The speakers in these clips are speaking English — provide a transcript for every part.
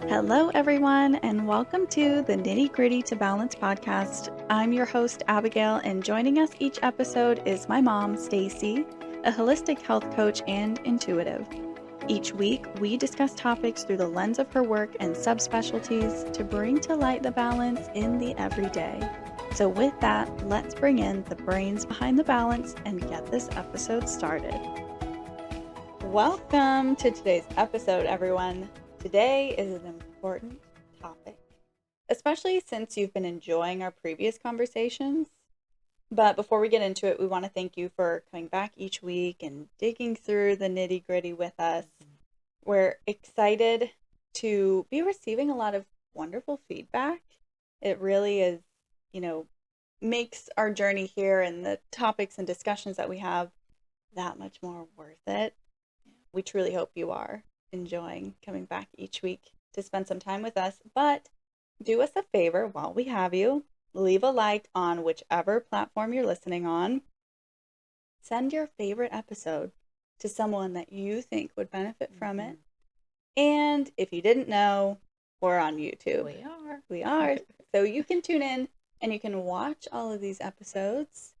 Hello, everyone, and welcome to the Nitty Gritty to Balance podcast. I'm your host, Abigail, and joining us each episode is my mom, Stacy, a holistic health coach and intuitive. Each week, we discuss topics through the lens of her work and subspecialties to bring to light the balance in the everyday. So, with that, let's bring in the brains behind the balance and get this episode started. Welcome to today's episode, everyone. Today is an important topic, especially since you've been enjoying our previous conversations. But before we get into it, we want to thank you for coming back each week and digging through the nitty gritty with us. We're excited to be receiving a lot of wonderful feedback. It really is, makes our journey here and the topics and discussions that we have that much more worth it. We truly hope you are enjoying coming back each week to spend some time with us. But do us a favor while we have you. Leave a like on whichever platform you're listening on. Send your favorite episode to someone that you think would benefit from it. And if you didn't know, we're on YouTube. We are. So you can tune in and you can watch all of these episodes,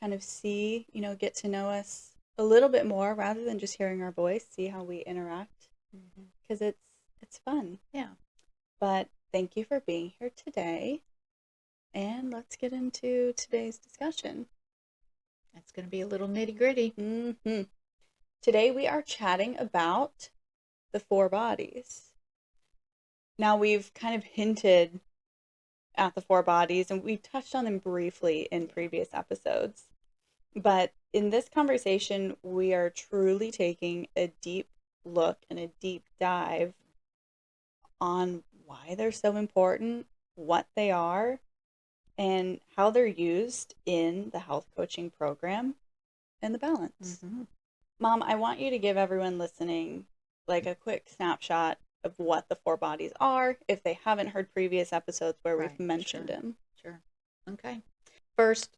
kind of see, get to know us a little bit more rather than just hearing our voice, see how we interact, because it's fun. Yeah. But thank you for being here today, and let's get into today's discussion. It's going to be a little nitty gritty. Today we are chatting about the 4 bodies. Now, we've kind of hinted at the 4 bodies, and we've touched on them briefly in previous episodes. But in this conversation, we are truly taking a deep look and a deep dive on why they're so important, what they are, and how they're used in the health coaching program and the balance. Mom, I want you to give everyone listening like a quick snapshot of what the 4 bodies are if they haven't heard previous episodes where we've mentioned them. Sure. Okay. First,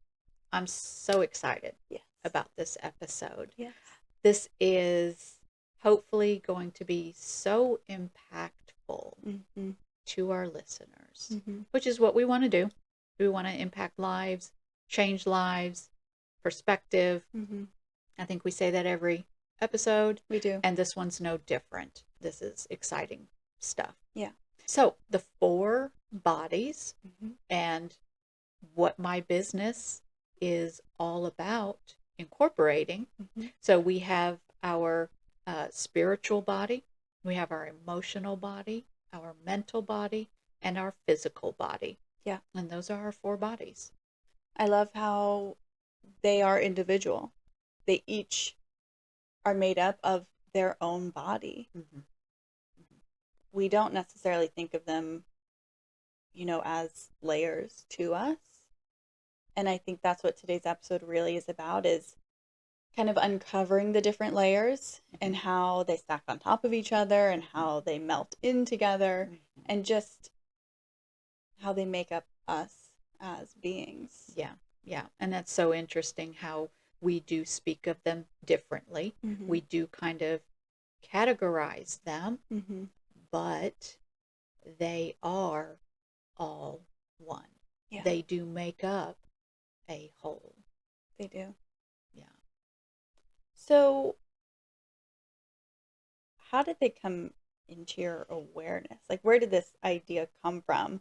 I'm so excited Yes. about this episode. Yes. This is hopefully going to be so impactful to our listeners, which is what we want to do. We want to impact lives, change lives, perspective. I think we say that every episode. We do. And this one's no different. This is exciting stuff. Yeah. So the 4 bodies and what my business is all about incorporating. So we have our spiritual body, we have our emotional body, our mental body, and our physical body. Yeah. And those are our 4 bodies. I love how they are individual. They each are made up of their own body. We don't necessarily think of them, as layers to us. And I think that's what today's episode really is about, is kind of uncovering the different layers and how they stack on top of each other and how they melt in together and just how they make up us as beings. Yeah. And that's so interesting how we do speak of them differently. We do kind of categorize them, but they are all one. Yeah. They do make up a whole. They do. Yeah. So how did they come into your awareness? Like, where did this idea come from?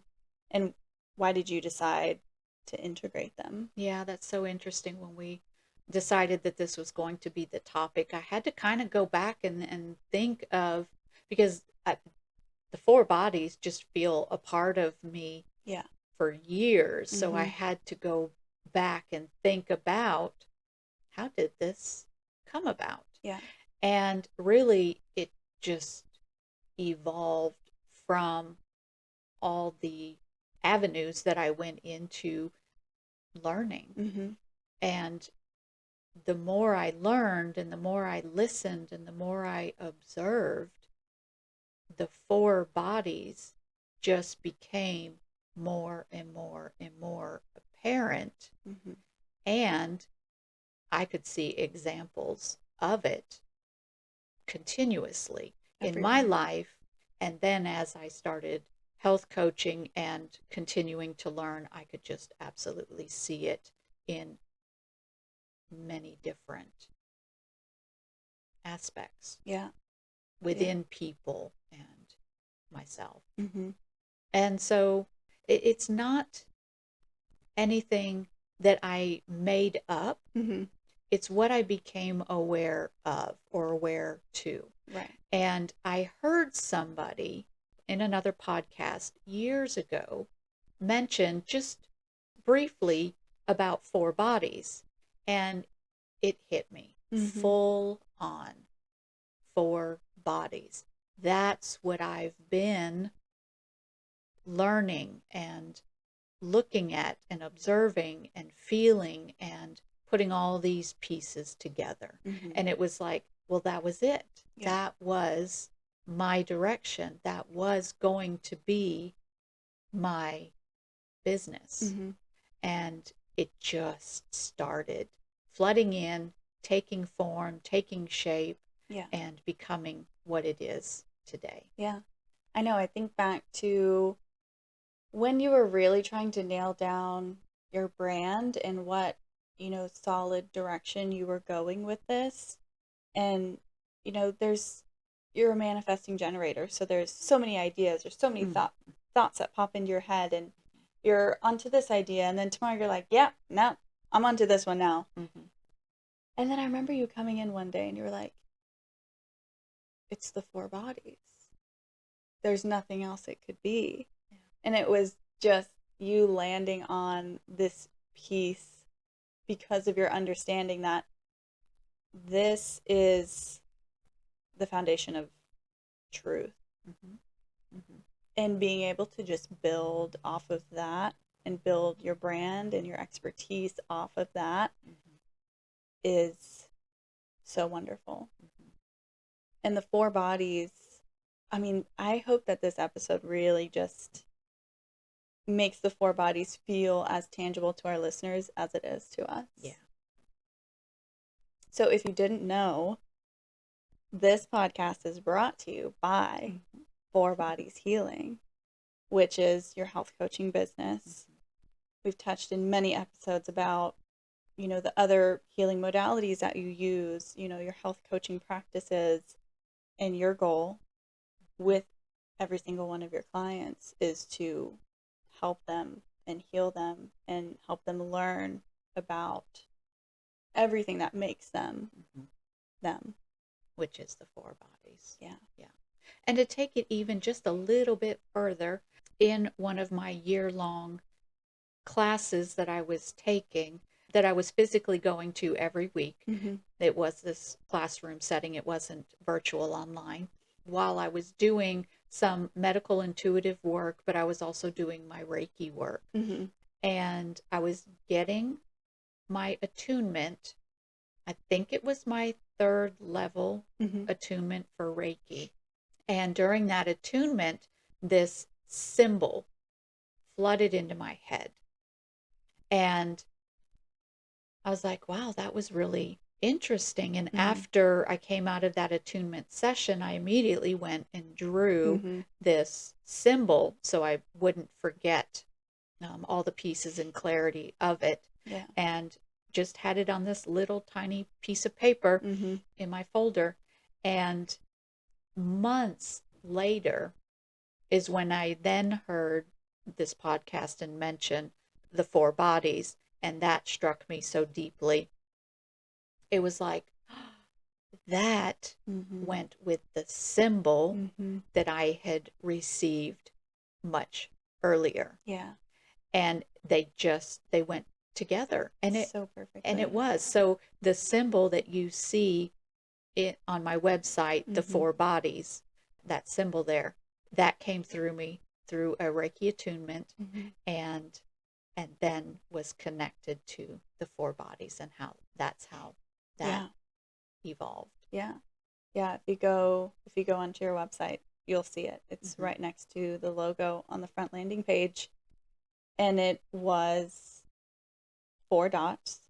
And why did you decide to integrate them? Yeah, that's so interesting. When we decided that this was going to be the topic, I had to kind of go back and think of, because the 4 bodies just feel a part of me for years. So I had to go back and think about, how did this come about? Yeah. And really, it just evolved from all the avenues that I went into learning. And the more I learned and the more I listened and the more I observed, the 4 bodies just became more and more and more apparent. And I could see examples of it continuously in my life And then as I started health coaching and continuing to learn, I could just absolutely see it in many different aspects Yeah. within people and myself. Mm-hmm. And so it's not anything that I made up. Mm-hmm. It's what I became aware of or aware to. Right. And I heard somebody in another podcast years ago mention just briefly about 4 bodies. And it hit me full on. 4 bodies. That's what I've been learning and looking at and observing and feeling and putting all these pieces together. Mm-hmm. And it was like, well, that was it. Yeah. That was my direction. That was going to be my business. Mm-hmm. And it just started flooding in, taking form, taking shape, Yeah. and becoming what it is today. Yeah. I know. I think back to when you were really trying to nail down your brand and what, solid direction you were going with this. And, you're a manifesting generator. So there's so many ideas, there's so many thoughts that pop into your head, and you're onto this idea. And then tomorrow you're like, yeah, no, I'm onto this one now. Mm-hmm. And then I remember you coming in one day and you were like, it's the 4 bodies. There's nothing else it could be. Yeah. And it was just you landing on this piece because of your understanding that this is the foundation of truth. Mm-hmm. Mm-hmm. And being able to just build off of that and build your brand and your expertise off of that is so wonderful. Mm-hmm. And the 4 bodies, I mean, I hope that this episode really just makes the 4 bodies feel as tangible to our listeners as it is to us. Yeah. So if you didn't know, this podcast is brought to you by 4 Bodies Healing, which is your health coaching business. We've touched in many episodes about, the other healing modalities that you use, your health coaching practices, and your goal with every single one of your clients is to help them and heal them and help them learn about everything that makes them them. Which is the 4 bodies. Yeah. Yeah. And to take it even just a little bit further, in one of my year-long classes that I was taking, that I was physically going to every week, it was this classroom setting. It wasn't virtual online. While I was doing some medical intuitive work, but I was also doing my Reiki work. And I was getting my attunement. I think it was my 3rd level attunement for Reiki. And during that attunement, this symbol flooded into my head. And I was like, wow, that was really interesting. And after I came out of that attunement session, I immediately went and drew this symbol so I wouldn't forget all the pieces and clarity of it. Yeah. And just had it on this little tiny piece of paper in my folder. And months later is when I then heard this podcast and mention the 4 bodies, and that struck me so deeply. It was like, that went with the symbol that I had received much earlier. Yeah. And they went together. And it so perfect. And it was. So the symbol that you see on my website, the 4 bodies, that symbol there, that came through me through a Reiki attunement, and then was connected to the 4 bodies, and how that evolved. Yeah. Yeah. If you go onto your website, you'll see it. It's right next to the logo on the front landing page. And it was 4 dots,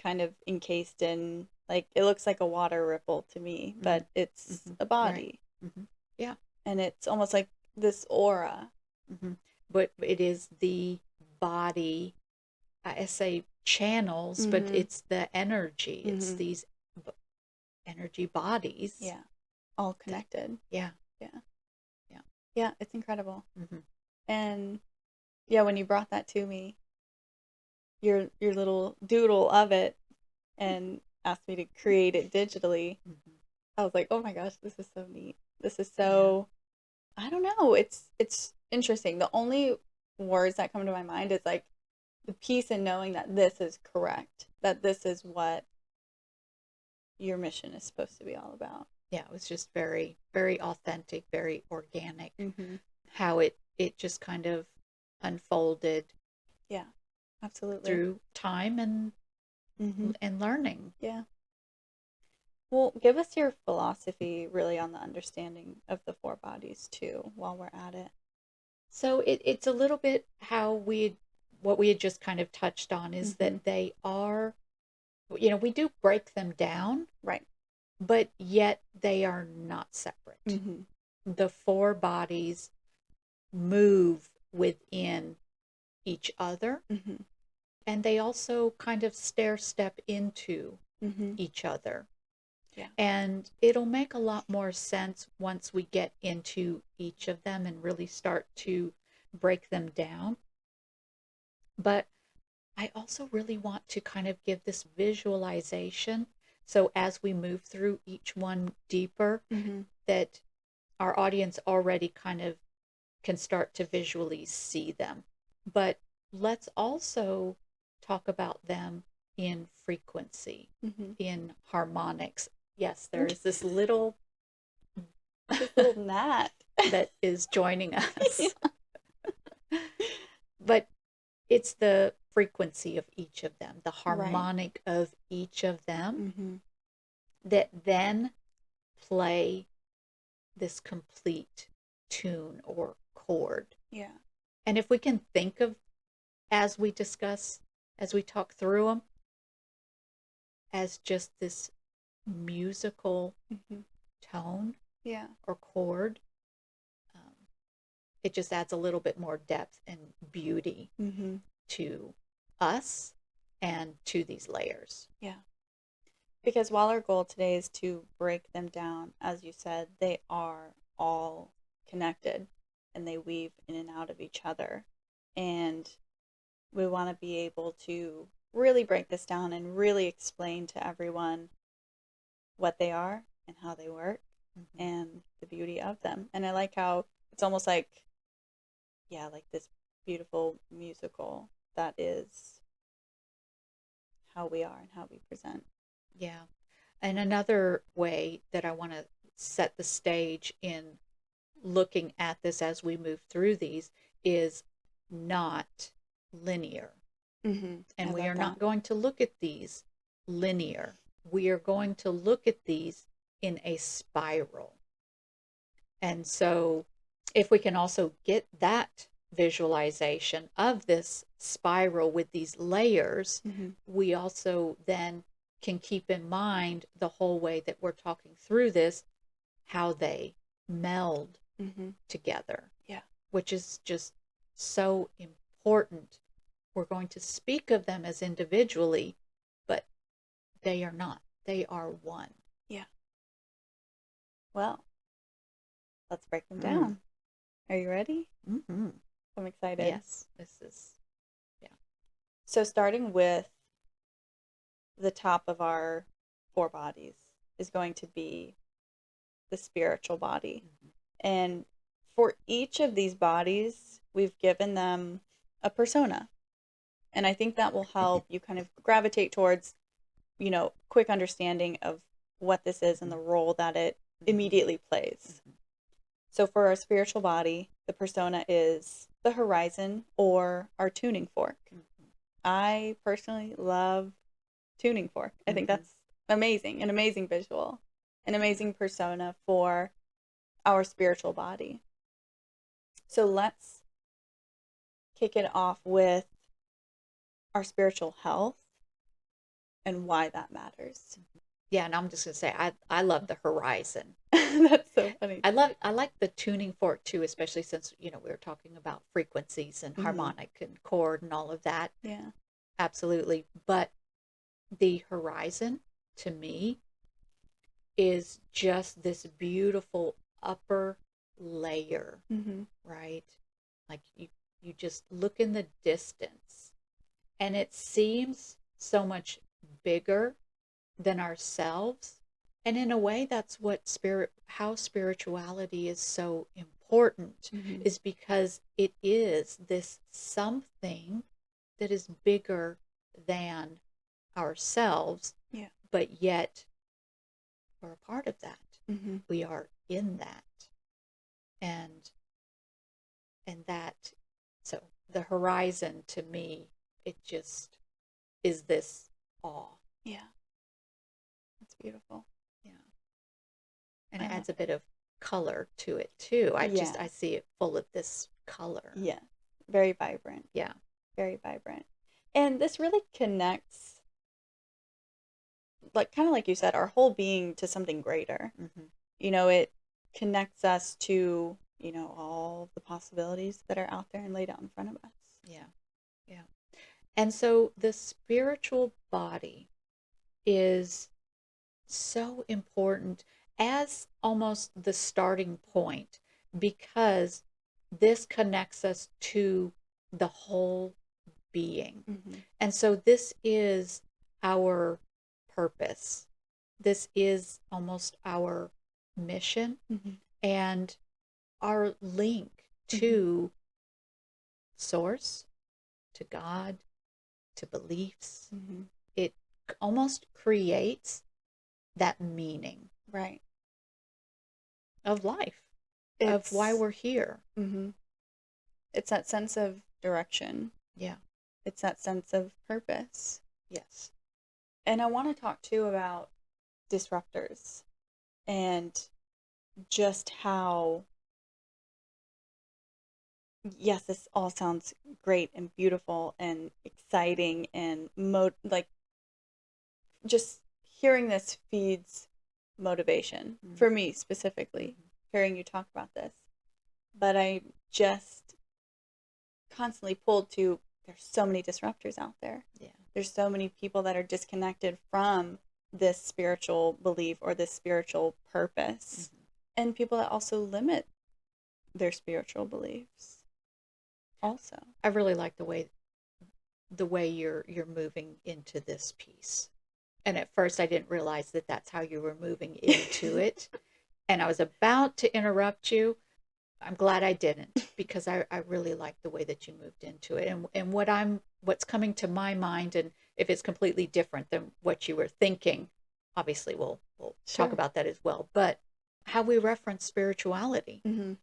kind of encased in, like, it looks like a water ripple to me, but it's a body. Right. Yeah. And it's almost like this aura. Mm-hmm. But it is the body, I say channels, but Mm-hmm. it's the energy. It's Mm-hmm. these energy bodies. Yeah. All connected. Yeah. Yeah. Yeah. Yeah. It's incredible. Mm-hmm. And yeah, when you brought that to me, your little doodle of it, and asked me to create it digitally, Mm-hmm. I was like, oh my gosh, this is so neat. This is Yeah. so, I don't know. It's interesting. The only words that come to my mind is like the peace in knowing that this is correct, that this is what your mission is supposed to be all about. Yeah, it was just very, very authentic, very organic. Mm-hmm. How it just kind of unfolded Yeah, absolutely. through time Mm-hmm. and learning. Yeah. Well, give us your philosophy really on the understanding of the 4 bodies too, while we're at it. So it's a little bit how what we had just kind of touched on is Mm-hmm. that they are, we do break them down, Right. but yet they are not separate. Mm-hmm. The 4 bodies move within each other, Mm-hmm. and they also kind of stair step into Mm-hmm. each other. Yeah. And it'll make a lot more sense once we get into each of them and really start to break them down. But I also really want to kind of give this visualization. So as we move through each one deeper, Mm-hmm. that our audience already kind of can start to visually see them. But let's also talk about them in frequency, Mm-hmm. in harmonics. Yes, there is this little This little gnat. that is joining Yeah. us. But it's the frequency of each of them, the Right. harmonic of each of them Mm-hmm. that then play this complete tune or chord. Yeah. And if we can think of, as we discuss, as we talk through them, as just this musical Mm-hmm. tone Yeah. or chord, um, it just adds a little bit more depth and beauty Mm-hmm. to us and to these layers. Yeah. Because while our goal today is to break them down, as you said, they are all connected and they weave in and out of each other. And we want to be able to really break this down and really explain to everyone what they are and how they work Mm-hmm. and the beauty of them. And I like how it's almost like, yeah, like this beautiful musical that is how we are and how we present. Yeah. And another way that I want to set the stage in looking at this as we move through these is not linear. Mm-hmm. I And we love are that. not going to look at these linear. We are going to look at these in a spiral. And so, if we can also get that visualization of this spiral with these layers, Mm-hmm. we also then can keep in mind the whole way that we're talking through this, how they meld Mm-hmm. together, Yeah. which is just so important. We're going to speak of them as individually, but they are not. They are one. Yeah. Well, let's break them Mm. down. Are you ready? Mm-hmm. I'm excited. Yes, this is, yeah. So, starting with the top of our 4 bodies is going to be the spiritual body. Mm-hmm. And for each of these bodies, we've given them a persona. And I think that will help you kind of gravitate towards, quick understanding of what this is and the role that it immediately plays. Mm-hmm. So for our spiritual body, the persona is the horizon or our tuning fork. Mm-hmm. I personally love tuning fork. I think Mm-hmm. that's amazing, an amazing visual, an amazing persona for our spiritual body. So let's kick it off with our spiritual health and why that matters. Yeah, and I'm just gonna say I love the horizon. That's so funny. I like the tuning fork too, especially since, you know, we were talking about frequencies and Hmm. harmonic and chord and all of that. Yeah. Absolutely. But the horizon to me is just this beautiful upper layer, Hmm. right? Like you just look in the distance and it seems so much bigger than ourselves. And in a way, that's what how spirituality is so important, Hmm. is because it is this something that is bigger than ourselves, Yeah. but yet we're a part of that. Hmm. We are in that. And that, so the horizon to me, it just is this awe. Yeah. That's beautiful. Yeah. And I it love adds a it. bit of color to it too. Yeah. I see it full of this color. Yeah. Very vibrant. Yeah. Very vibrant. And this really connects, like kind of like you said, our whole being to something greater. Hmm. It connects us to, all the possibilities that are out there and laid out in front of us. Yeah. Yeah. And so the spiritual body is so important as almost the starting point, because this connects us to the whole being. Hmm. And so this is our purpose. This is almost our mission Hmm. and our link Hmm. to source, to God, to beliefs. Hmm. It almost creates that meaning Right. of life, of why It's we're here. hmm it's that sense of direction. Yeah. It's that sense of purpose. Yes. And I want to talk too about disruptors and just how, yes, this all sounds great and beautiful and exciting and like just hearing this feeds motivation Mm-hmm. for me specifically, hearing you talk about this. But I just constantly pulled to, there's so many disruptors out there. Yeah. There's so many people that are disconnected from this spiritual belief or this spiritual purpose, Mm-hmm. and people that also limit their spiritual beliefs also. I really like the way you're moving into this piece. And at first I didn't realize that that's how you were moving into it. And I was about to interrupt you. I'm glad I didn't, because I really like the way that you moved into it. And what's coming to my mind, and if it's completely different than what you were thinking, obviously we'll talk Sure. about that as well. But how we reference spirituality. Mm-hmm.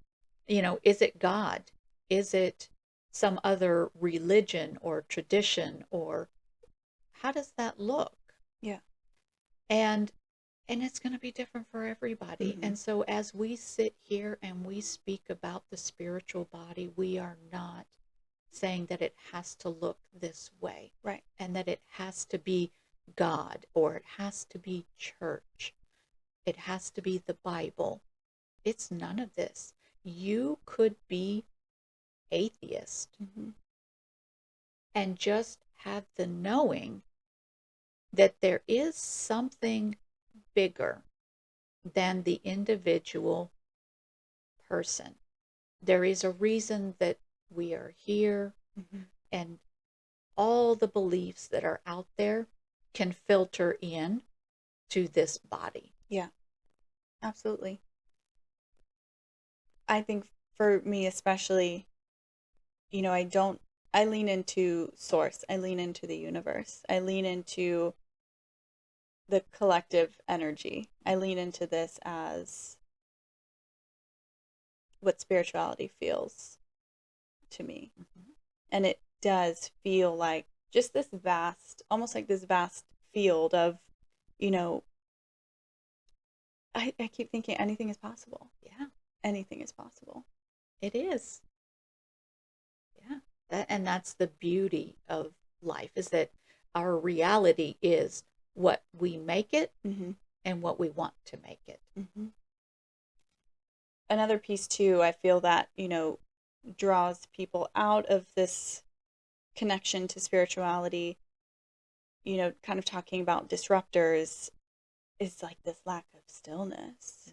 Is it God? Is it some other religion or tradition, or how does that look? Yeah. And it's going to be different for everybody. Mm-hmm. And so as we sit here and we speak about the spiritual body, we are not saying that it has to look this way, Right. and that it has to be God, or it has to be church. It has to be the Bible. It's none of this. You could be atheist Mm-hmm. and just have the knowing that there is something bigger than the individual person. There is a reason that we are here, Mm-hmm. and all the beliefs that are out there can filter in to this body. Yeah. Absolutely. I think for me especially, I lean into source. I lean into the universe. I lean into the collective energy. I lean into this as what spirituality feels to me. Mm-hmm. And it does feel like just this vast, almost like this vast field of, you know, I keep thinking anything is possible. Yeah, Anything is possible. it is. Yeah. And that's the beauty of life, is that our reality is what we make it Mm-hmm. and what we want to make it. Mm-hmm. Another piece too, I feel that, draws people out of this connection to spirituality, kind of talking about disruptors, is like this lack of stillness,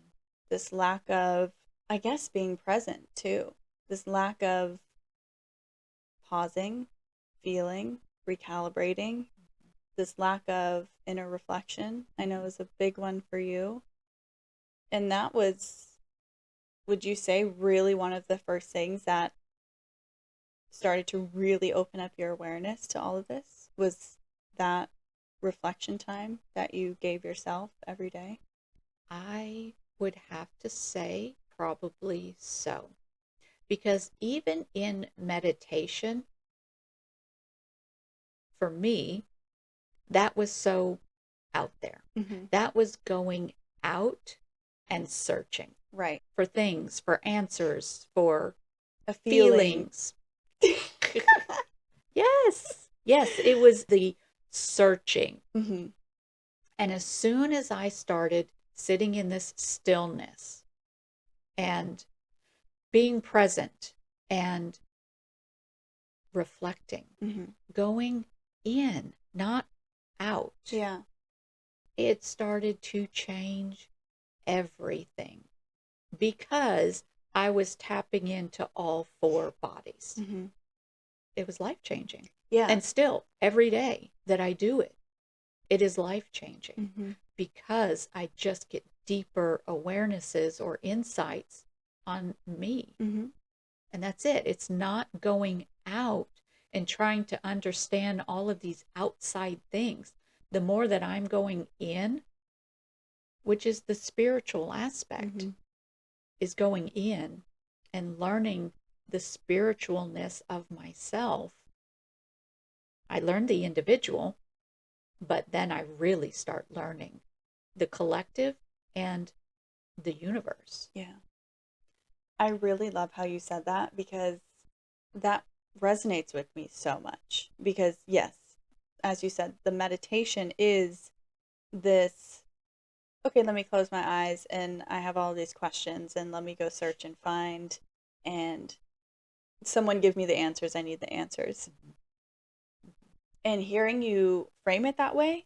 this lack of, I guess, being present too, this lack of pausing, feeling, recalibrating, this lack of inner reflection, I know is a big one for you. And that was, would you say, really one of the first things that started to really open up your awareness to all of this? Was that reflection time that you gave yourself every day? I would have to say probably so. Because even in meditation, for me, that was so out there. Mm-hmm. That was going out and searching Right. for things, for answers, for A feeling. feelings. Yes. Yes, it was the searching. Mm-hmm. And as soon as I started sitting in this stillness and being present and reflecting, Mm-hmm. going in, not out, Yeah. it started to change everything because I was tapping into all 4 bodies. Mm-hmm. It was life changing. Yeah. And still, every day that I do it, it is life changing Mm-hmm. because I just get deeper awarenesses or insights on me. Mm-hmm. And that's it. It's not going out and trying to understand all of these outside things. The more that I'm going in, which is the spiritual aspect, Mm-hmm. is going in and learning the spiritualness of myself. I learned the individual, but then I really start learning the collective and the universe. Yeah. I really love how you said that, because that resonates with me so much. Because, yes, as you said, the meditation is this, okay, let me close my eyes and I have all these questions and let me go search and find, and someone give me the answers. I need the answers. And hearing you frame it that way,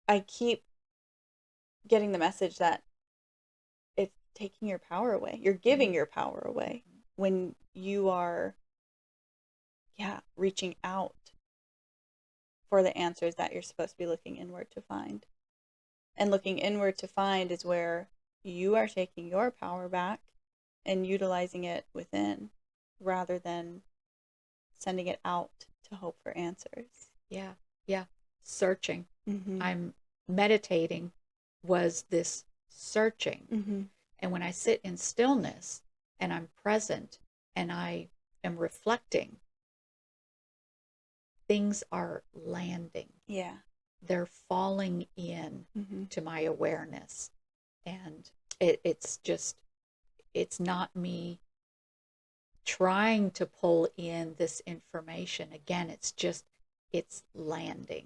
I keep getting the message that it's taking your power away. You're giving your power away when you are, reaching out for the answers that you're supposed to be looking inward to find. And looking inward to find is where you are taking your power back and utilizing it within, rather than sending it out to hope for answers. Yeah, yeah. Searching. Mm-hmm. I'm meditating was this searching. Mm-hmm. And when I sit in stillness and I'm present and I am reflecting, things are landing. Yeah. They're falling in Mm-hmm. to my awareness. And it's not me trying to pull in this information. Again, it's landing.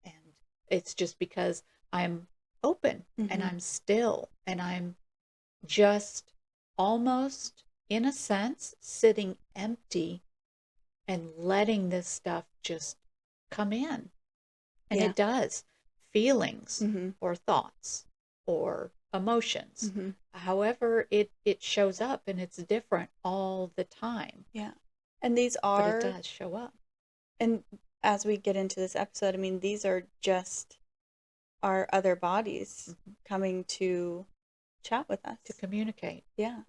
And it's just because I'm open and I'm still and I'm just almost, in a sense, sitting empty and letting this stuff just come in. And it does. Feelings or thoughts or emotions. However it shows up, and it's different all the time. Yeah. And these But it are, does show up. and as we get into this episode, I mean, these are just our other bodies coming to chat with us. To communicate. Yeah.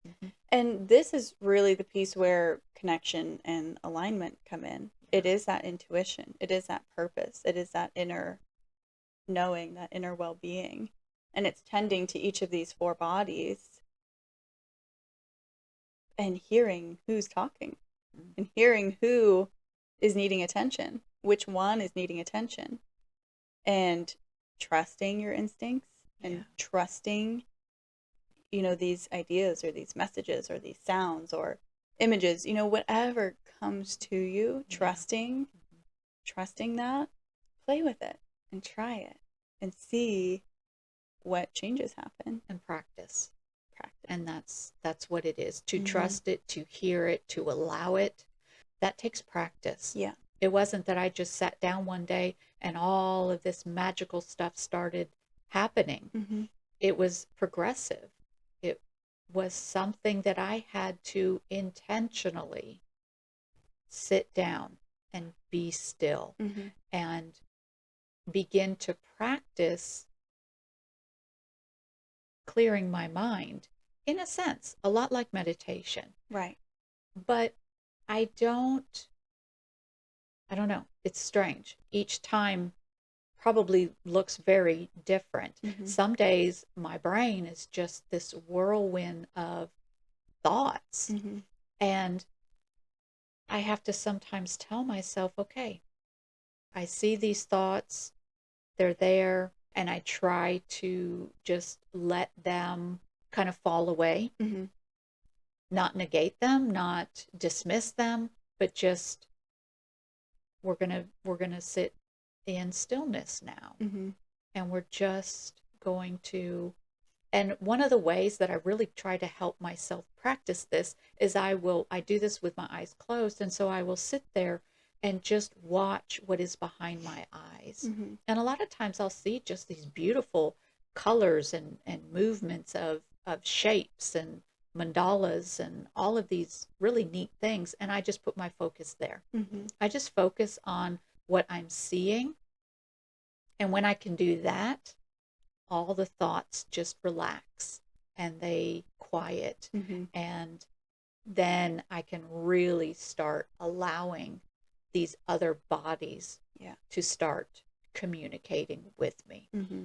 Mm-hmm. And this is really the piece where connection and alignment come in. It is that intuition. It is that purpose. It is that inner knowing, that inner well-being. And it's tending to each of these 4 bodies and hearing who's talking and hearing who is needing attention, which one is needing attention, and trusting your instincts and trusting, these ideas or these messages or these sounds or images, whatever comes to you, trusting trusting that, play with it and try it and see what changes happen. And practice. Practice. And that's what it is. To Mhm. trust it, to hear it, to allow it. That takes practice. Yeah. It wasn't that I just sat down one day and all of this magical stuff started happening. Mm-hmm. It was progressive. It was something that I had to intentionally sit down and be still Mm-hmm. and begin to practice clearing my mind, in a sense, a lot like meditation. Right. But I don't know. It's strange. Each time probably looks very different. Mm-hmm. Some days my brain is just this whirlwind of thoughts. Mm-hmm. And I have to sometimes tell myself, okay, I see these thoughts, they're there, and I try to just let them kind of fall away, Mm-hmm. not negate them, not dismiss them, but just we're gonna sit in stillness now. Mm-hmm. And we're just going to, and one of the ways that I really try to help myself practice this is I do this with my eyes closed. And so I will sit there and just watch what is behind my eyes. Mm-hmm. And a lot of times I'll see just these beautiful colors and movements of shapes and mandalas and all of these really neat things. And I just put my focus there. Mm-hmm. I just focus on what I'm seeing. And when I can do that, all the thoughts just relax and they quiet. Mm-hmm. And then I can really start allowing these other bodies to start communicating with me. Mm-hmm.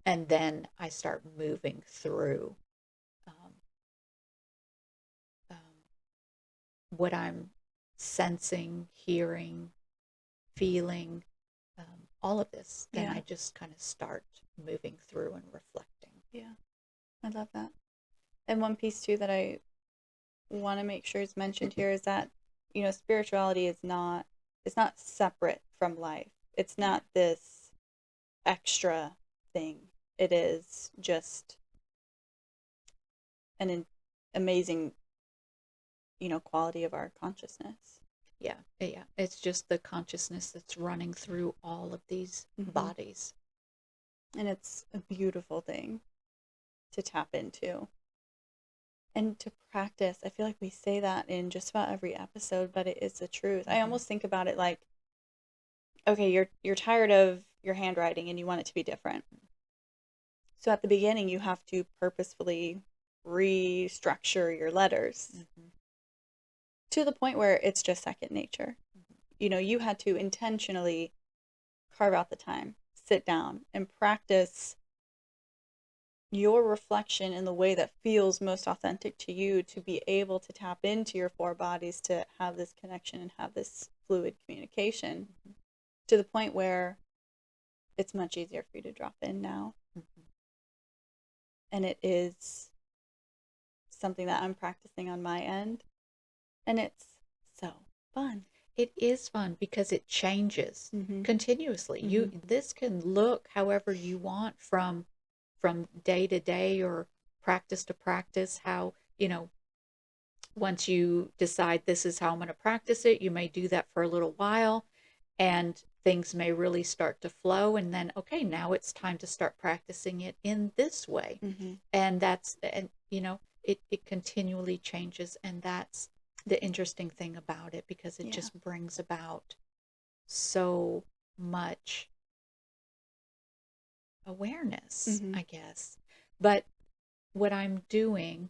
And then I start moving through um, um, what I'm sensing, hearing, feeling, all of this. Then I just kind of start moving through and reflecting. Yeah, I love that. And one piece too that I want to make sure is mentioned here is that, spirituality is not, it's not separate from life. It's not this extra thing. It is just an amazing, quality of our consciousness. Yeah. It's just the consciousness that's running through all of these bodies. And it's a beautiful thing to tap into and to practice. I feel like we say that in just about every episode, but it is the truth. I almost think about it like, okay, you're tired of your handwriting and you want it to be different. So at the beginning, you have to purposefully restructure your letters to the point where it's just second nature. You had to intentionally carve out the time, sit down, and practice your reflection in the way that feels most authentic to you, to be able to tap into your 4 bodies, to have this connection and have this fluid communication to the point where it's much easier for you to drop in now. And it is something that I'm practicing on my end, and it's so fun. It is fun because it changes continuously. This can look however you want from day to day or practice to practice. How, once you decide this is how I'm going to practice it, you may do that for a little while and things may really start to flow. And then, okay, now it's time to start practicing it in this way. And it continually changes. And that's the interesting thing about it, because it just brings about so much awareness, I guess. But what I'm doing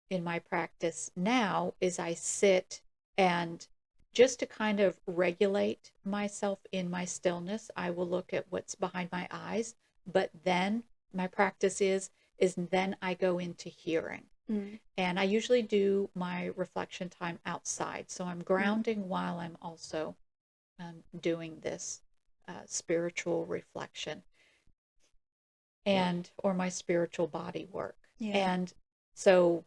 in my practice now is I sit and just to kind of regulate myself in my stillness, I will look at what's behind my eyes. But then my practice is then I go into hearing. And I usually do my reflection time outside. So I'm grounding while I'm also doing this spiritual reflection or my spiritual body work. And so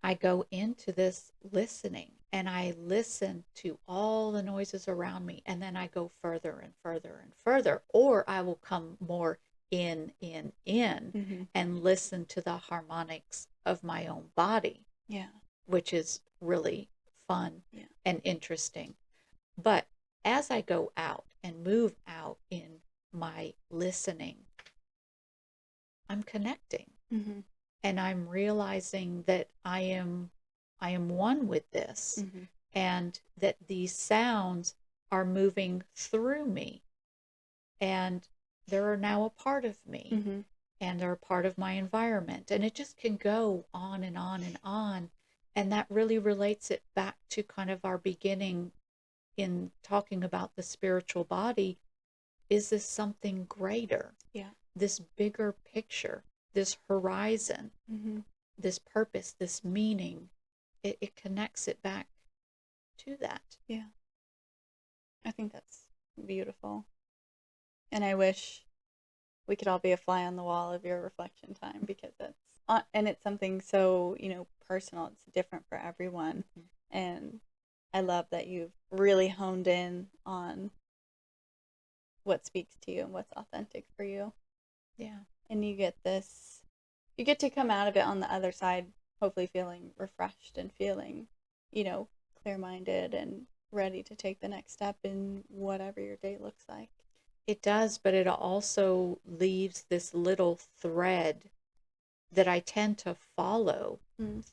I go into this listening and I listen to all the noises around me, and then I go further and further and further, or I will come more in, Mm-hmm. and listen to the harmonics of my own body, Yeah. which is really fun Yeah. and interesting. But as I go out and move out in my listening, I'm connecting, Mm-hmm. and I'm realizing that I am one with this, Mm-hmm. and that these sounds are moving through me, and they're now a part of me, Mm-hmm. and they're a part of my environment, and it just can go on and on and on. And that really relates it back to kind of our beginning in talking about the spiritual body. Is this something greater, Yeah. this bigger picture, this horizon, Mm-hmm. this purpose, this meaning? It connects it back to that. Yeah. I think that's beautiful. And I wish we could all be a fly on the wall of your reflection time, because and it's something so, personal. It's different for everyone. Mm-hmm. And I love that you've really honed in on what speaks to you and what's authentic for you. Yeah. And you get to come out of it on the other side, hopefully feeling refreshed and feeling, clear minded and ready to take the next step in whatever your day looks like. It does, but it also leaves this little thread that I tend to follow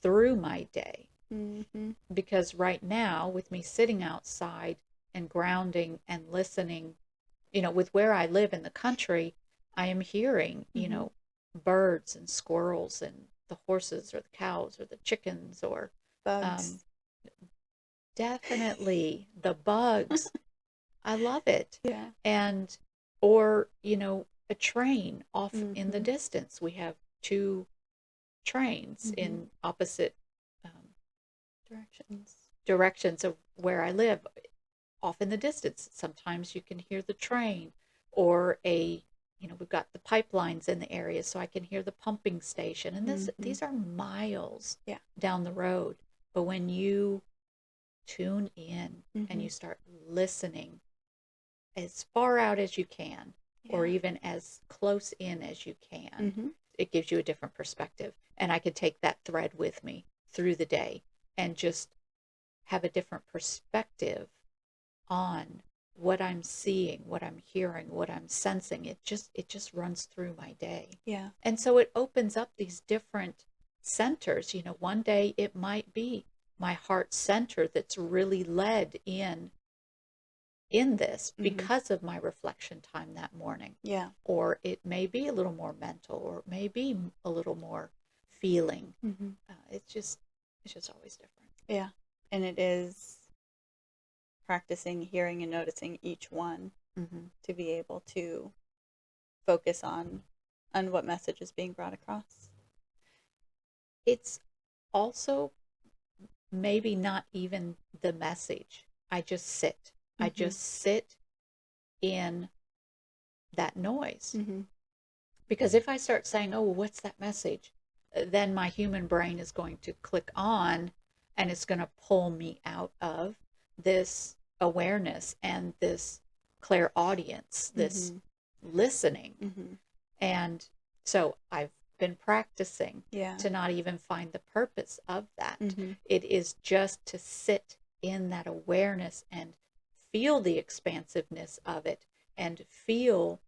through my day. Mm-hmm. Because right now, with me sitting outside and grounding and listening, with where I live in the country, I am hearing, Mm-hmm. birds and squirrels and the horses or the cows or the chickens, or um, Bugs. definitely the bugs. I love it. Yeah. And, or, a train off in the Mm-hmm. distance. We have two trains Mm-hmm. in opposite um, Directions. directions of where I live, off in the distance. Sometimes you can hear the train, or we've got the pipelines in the area, so I can hear the pumping station. And Mm-hmm. these are miles Yeah. down the road. But when you tune in and Mm-hmm. you start listening as far out as you can, or Yeah. even as close in as you can, Mm-hmm. it gives you a different perspective. And I could take that thread with me through the day and just have a different perspective on what I'm seeing, what I'm hearing, what I'm sensing. It just runs through my day. Yeah. And so it opens up these different centers. One day it might be my heart center that's really led in this Mm-hmm. because of my reflection time that morning. Yeah. Or it may be a little more mental, or it may be a little more feeling. Mm-hmm. It's just always different. Yeah. And it is practicing hearing and noticing each one Mm-hmm. to be able to focus on what message is being brought across. It's also maybe not even the message. I just sit. I Mm-hmm. just sit in that noise. Mm-hmm. Because if I start saying, oh, well, what's that message? Then my human brain is going to click on, and it's going to pull me out of this awareness and this clairaudience, this Mm-hmm. listening. Mm-hmm. And so I've been practicing Yeah. to not even find the purpose of that. Mm-hmm. It is just to sit in that awareness and feel the expansiveness of it, and feel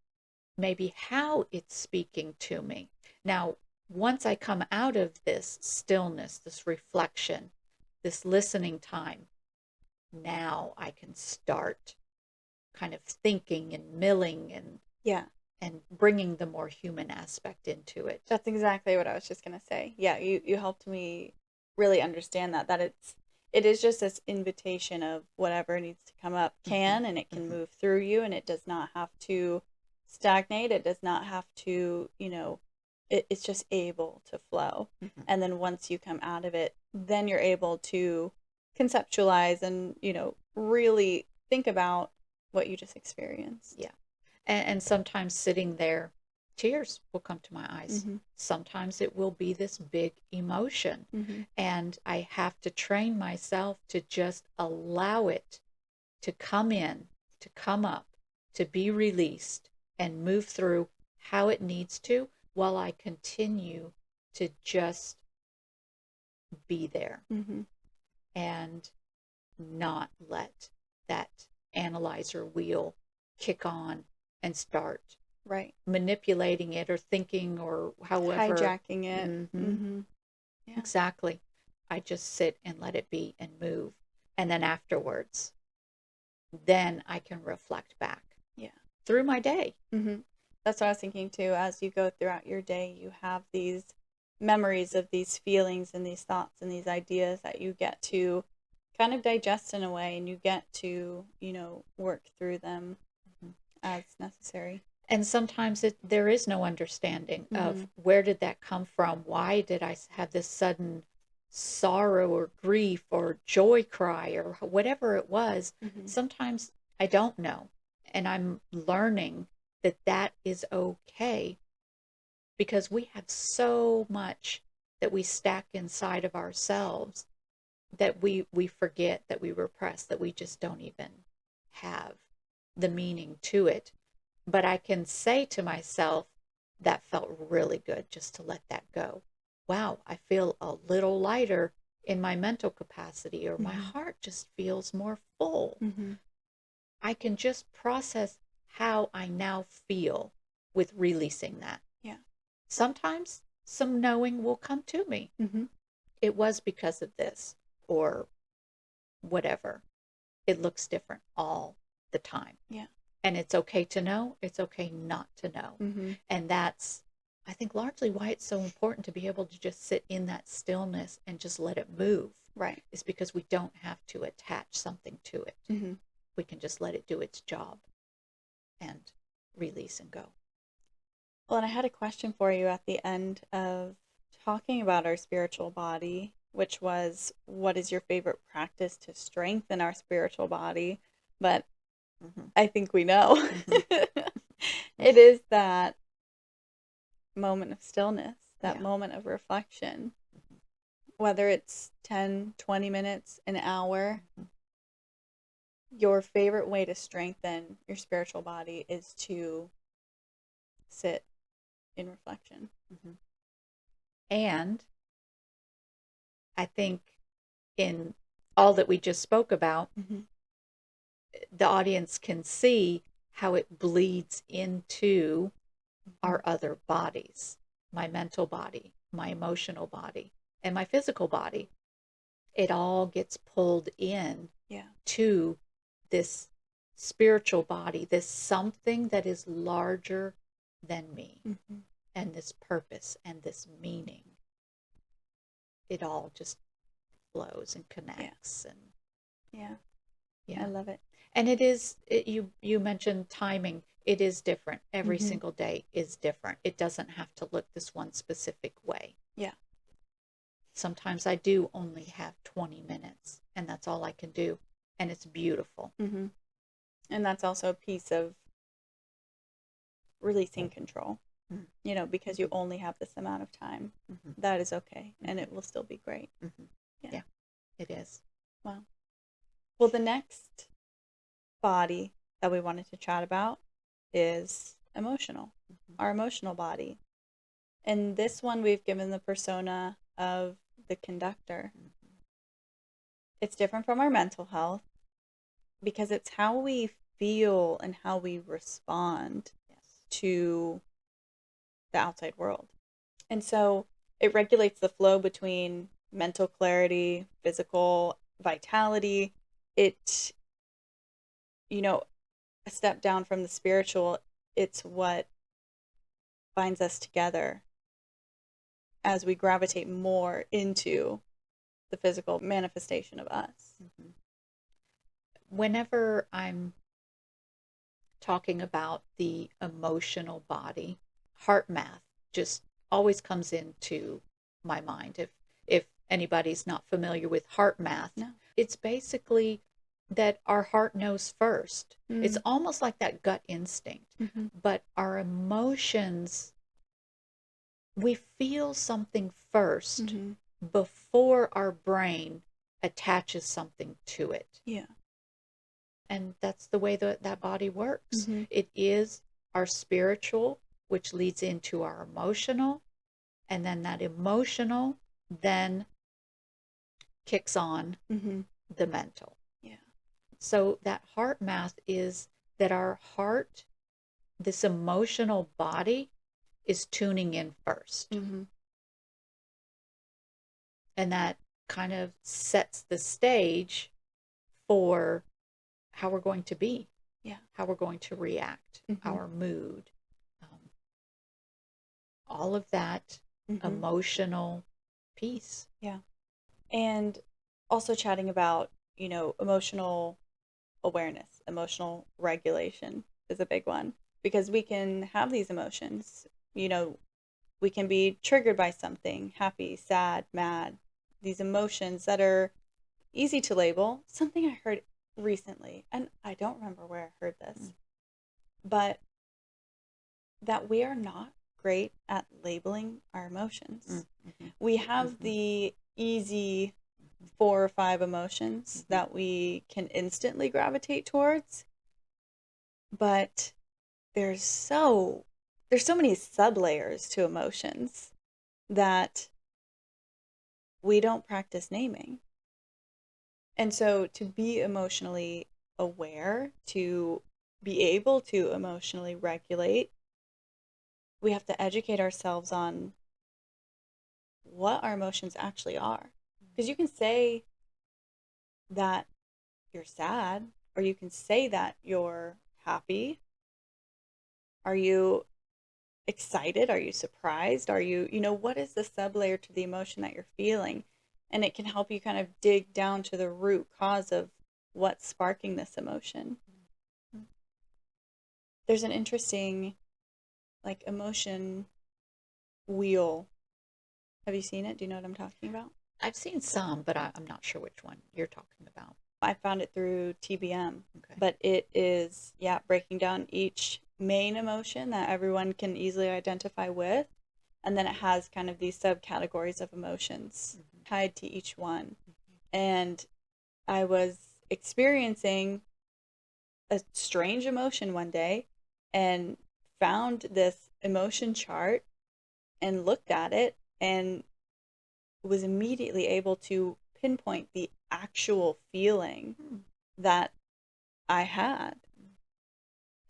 maybe how it's speaking to me. Now, once I come out of this stillness, this reflection, this listening time, now I can start kind of thinking and milling Yeah. and bringing the more human aspect into it. That's exactly what I was just gonna say. Yeah, you helped me really understand that it is just this invitation of whatever needs to come up Mm-hmm. can, and it can Mm-hmm. move through you, and it does not have to stagnate. It does not have to, it's just able to flow. Mm-hmm. And then once you come out of it, then you're able to conceptualize and, really think about what you just experienced. Yeah. And sometimes sitting there tears will come to my eyes. Mm-hmm. Sometimes it will be this big emotion. Mm-hmm. And I have to train myself to just allow it to come in, to come up, to be released and move through how it needs to while I continue to just be there Mm-hmm. and not let that analyzer wheel kick on and start Right. manipulating it or thinking or however. Hijacking it. Mm-hmm. Mm-hmm. Yeah. Exactly. I just sit and let it be and move. And then afterwards, then I can reflect back. Yeah. Through my day. Mm-hmm. That's what I was thinking too. As you go throughout your day, you have these memories of these feelings and these thoughts and these ideas that you get to kind of digest in a way, and you get to, work through them as necessary. And sometimes there is no understanding Mm-hmm. of where did that come from? Why did I have this sudden sorrow or grief or joy cry or whatever it was? Mm-hmm. Sometimes I don't know. And I'm learning that that is okay because we have so much that we stack inside of ourselves that we forget, that we repress, that we just don't even have the meaning to it. But I can say to myself, that felt really good just to let that go. Wow, I feel a little lighter in my mental capacity, or my heart just feels more full. Mm-hmm. I can just process how I now feel with releasing that. Yeah. Sometimes some knowing will come to me. Mm-hmm. It was because of this or whatever. It looks different all the time. Yeah. And it's okay to know. It's okay not to know. Mm-hmm. And that's, I think, largely why it's so important to be able to just sit in that stillness and just let it move. Right. Is because we don't have to attach something to it. Mm-hmm. We can just let it do its job and release and go. Well, and I had a question for you at the end of talking about our spiritual body, which was, what is your favorite practice to strengthen our spiritual body? But I think we know. It is that moment of stillness, that moment of reflection, whether it's 10, 20 minutes, an hour. Your favorite way to strengthen your spiritual body is to sit in reflection. And I think in all that we just spoke about, the audience can see how it bleeds into our other bodies, my mental body, my emotional body, and my physical body. It all gets pulled in to this spiritual body, this something that is larger than me, and this purpose and this meaning. It all just flows and connects. And I love it. And it is, you mentioned timing. It is different. Every single day is different. It doesn't have to look this one specific way. Yeah. Sometimes I do only have 20 minutes, and that's all I can do. And it's beautiful. And that's also a piece of releasing control, because you only have this amount of time. That is okay. And it will still be great. Yeah, it is. Wow. Well, the next body that we wanted to chat about is emotional, our emotional body. And this one, we've given the persona of the conductor. It's different from our mental health because it's how we feel and how we respond to the outside world. And so it regulates the flow between mental clarity, physical vitality. It, a step down from the spiritual, it's what binds us together as we gravitate more into the physical manifestation of us. Whenever I'm talking about the emotional body, heart math just always comes into my mind. If anybody's not familiar with heart math, it's basically that our heart knows first. It's Mm. almost like that gut instinct. Mm-hmm. But our emotions, we feel something first Mm-hmm. before our brain attaches something to it. Yeah. And that's the way that body works. Mm-hmm. It is our spiritual, which leads into our emotional, and then that emotional then kicks on Mm-hmm. the mental. Yeah. So that heart math is that our heart, this emotional body, is tuning in first. Mm-hmm. And that kind of sets the stage for how we're going to be, Yeah. how we're going to react, Mm-hmm. our mood, all of that Mm-hmm. emotional piece. Yeah. And also chatting about, emotional awareness, emotional regulation is a big one because we can have these emotions. We can be triggered by something, happy, sad, mad, these emotions that are easy to label. Something I heard recently, and I don't remember where I heard this, but that we are not great at labeling our emotions. Mm-hmm. We have Mm-hmm. the easy 4 or 5 emotions that we can instantly gravitate towards, but there's so there's so many sub layers to emotions that we don't practice naming. And so to be emotionally aware, to be able to emotionally regulate, we have to educate ourselves on what our emotions actually are. Because you can say that you're sad, or you can say that you're happy. Are you excited? Are you surprised? Are you, what is the sub layer to the emotion that you're feeling? And it can help you kind of dig down to the root cause of what's sparking this emotion. There's an interesting, like, emotion wheel. Have you seen it? Do you know what I'm talking about? I've seen some, but I'm not sure which one you're talking about. I found it through TBM, Okay. but it is, breaking down each main emotion that everyone can easily identify with. And then it has kind of these subcategories of emotions tied to each one. And I was experiencing a strange emotion one day and found this emotion chart and looked at it and was immediately able to pinpoint the actual feeling that I had.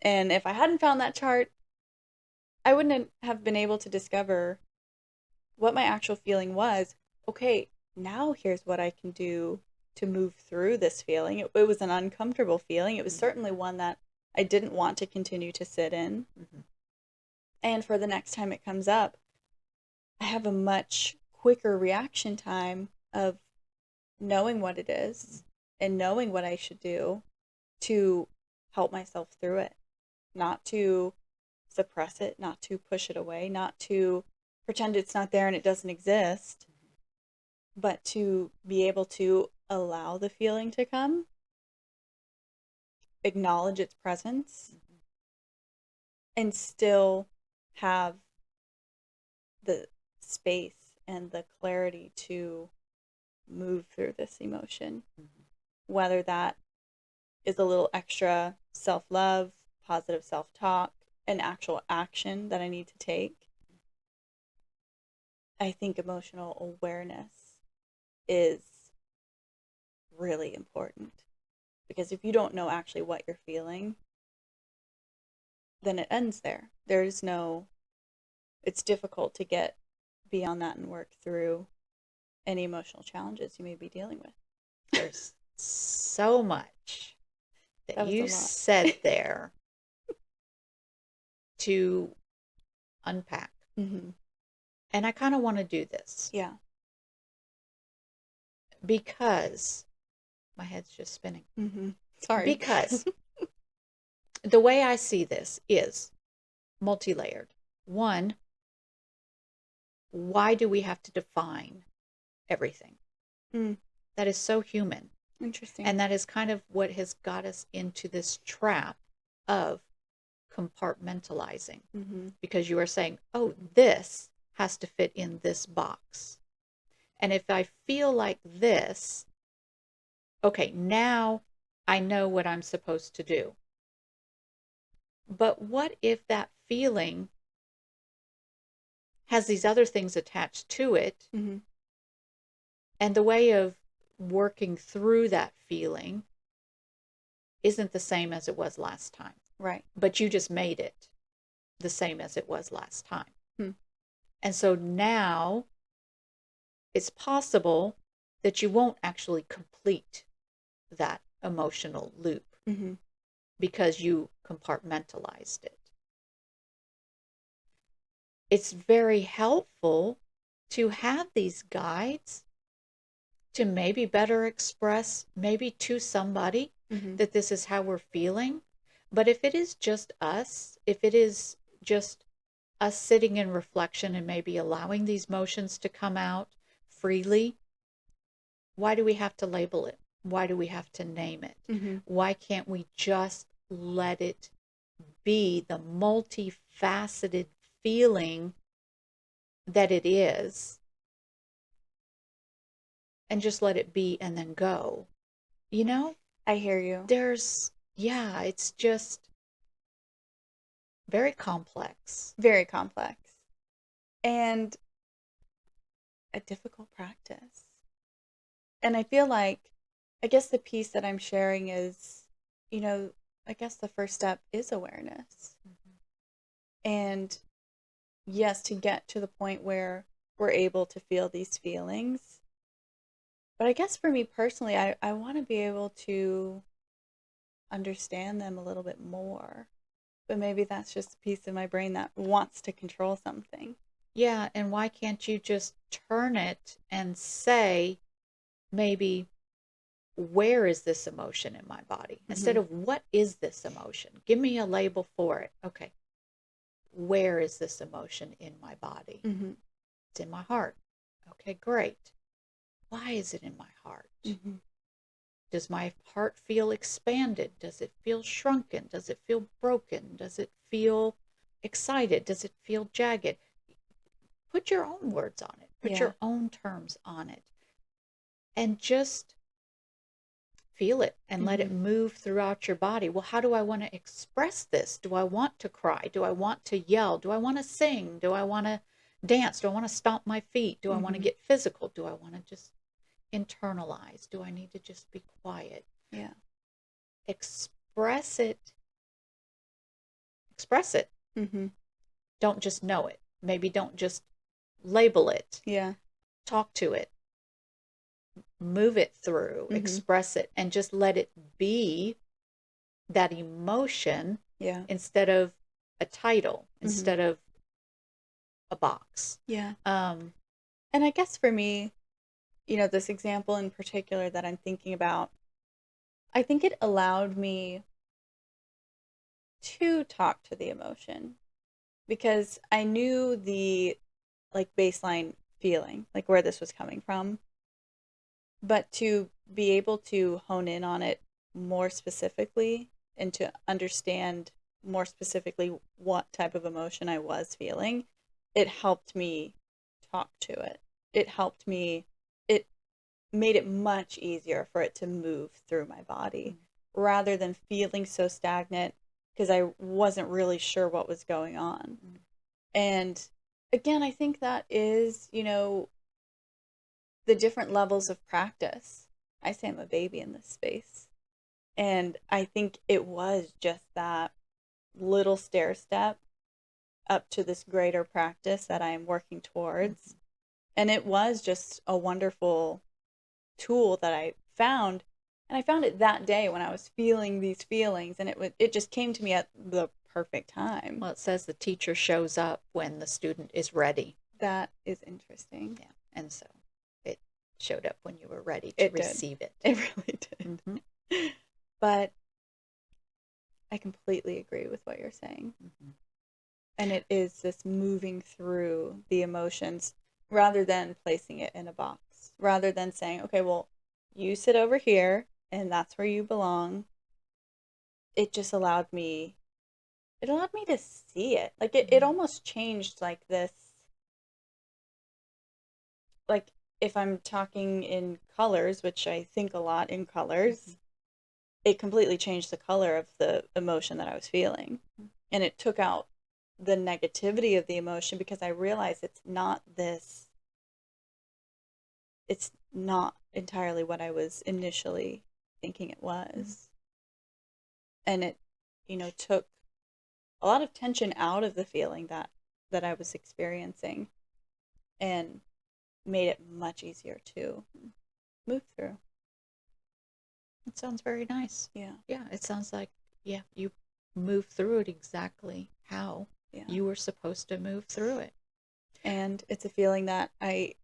And if I hadn't found that chart, I wouldn't have been able to discover what my actual feeling was. Okay, now here's what I can do to move through this feeling. It was an uncomfortable feeling. It was certainly one that I didn't want to continue to sit in. Mm-hmm. And for the next time it comes up, I have a much quicker reaction time of knowing what it is and knowing what I should do to help myself through it, not to suppress it, not to push it away, not to pretend it's not there and it doesn't exist, but to be able to allow the feeling to come, acknowledge its presence, and still have the space and the clarity to move through this emotion. Whether that is a little extra self love, positive self talk, an actual action that I need to take. I think emotional awareness is really important because if you don't know actually what you're feeling, then it ends there. It's difficult to get beyond that and work through any emotional challenges you may be dealing with. There's so much that you said there to unpack. Mm-hmm. And I kind of want to do this. Yeah. Because my head's just spinning. Mm-hmm. Sorry. Because the way I see this is multi-layered. One, why do we have to define everything? Mm. That is so human. Interesting. And that is kind of what has got us into this trap of compartmentalizing. Mm-hmm. Because you are saying, oh, this has to fit in this box. And if I feel like this, okay, now I know what I'm supposed to do. But what if that feeling has these other things attached to it? Mm-hmm. And the way of working through that feeling isn't the same as it was last time. Right. But you just made it the same as it was last time. Hmm. And so now it's possible that you won't actually complete that emotional loop Mm-hmm. because you compartmentalized it. It's very helpful to have these guides to maybe better express, maybe to somebody, Mm-hmm. that this is how we're feeling. But if it is just us, if it is just us sitting in reflection and maybe allowing these motions to come out freely, why do we have to label it? Why do we have to name it? Mm-hmm. Why can't we just let it be the multifaceted feeling that it is, and just let it be and then go? You know, I hear you. yeah, it's just very complex. Very complex. And a difficult practice. And I feel like, I guess the piece that I'm sharing is, I guess the first step is awareness. And yes, to get to the point where we're able to feel these feelings. But I guess for me personally, I want to be able to understand them a little bit more. But maybe that's just a piece of my brain that wants to control something. Yeah, and why can't you just turn it and say, maybe, where is this emotion in my body? Instead Mm-hmm. of what is this emotion? Give me a label for it. Okay, where is this emotion in my body? Mm-hmm. It's in my heart. Okay, great. Why is it in my heart? Mm-hmm. Does my heart feel expanded? Does it feel shrunken? Does it feel broken? Does it feel excited? Does it feel jagged? Put your own words on it. Put Yeah. your own terms on it. And just feel it and let it Mm-hmm. move throughout your body. Well, how do I want to express this? Do I want to cry? Do I want to yell? Do I want to sing? Do I want to dance? Do I want to stomp my feet? Do I want to Mm-hmm. get physical? Do I want to just internalize? Do I need to just be quiet? Yeah. Express it. Express it. Mm-hmm. Don't just know it. Maybe don't just label it. Yeah. Talk to it. Move it through. Mm-hmm. Express it. And just let it be that emotion, Yeah. instead of a title, Mm-hmm. instead of a box. Yeah. And I guess for me, this example in particular that I'm thinking about, I think it allowed me to talk to the emotion because I knew the baseline feeling, like where this was coming from, but to be able to hone in on it more specifically and to understand more specifically what type of emotion I was feeling, it helped me talk to it. It helped me, it made it much easier for it to move through my body rather than feeling so stagnant because I wasn't really sure what was going on. And again, I think that is, the different levels of practice. I say I'm a baby in this space. And I think it was just that little stair step up to this greater practice that I'm working towards. And it was just a wonderful tool that I found. And I found it that day when I was feeling these feelings, and it just came to me at the perfect time. Well, it says the teacher shows up when the student is ready. That is interesting. Yeah. And so it showed up when you were ready to receive it. It really did. Mm-hmm. But I completely agree with what you're saying. Mm-hmm. And it is this moving through the emotions rather than placing it in a box, rather than saying, okay, well, you sit over here and that's where you belong. It just allowed me, it allowed me to see it. Like it almost changed like this, like if I'm talking in colors, which I think a lot in colors, it completely changed the color of the emotion that I was feeling. And it took out the negativity of the emotion because I realized it's not this, it's not entirely what I was initially thinking it was. And it, took a lot of tension out of the feeling that I was experiencing and made it much easier to move through. It sounds very nice. Yeah. Yeah, it sounds like, yeah, you move through it exactly how you were supposed to move through it. And it's a feeling that I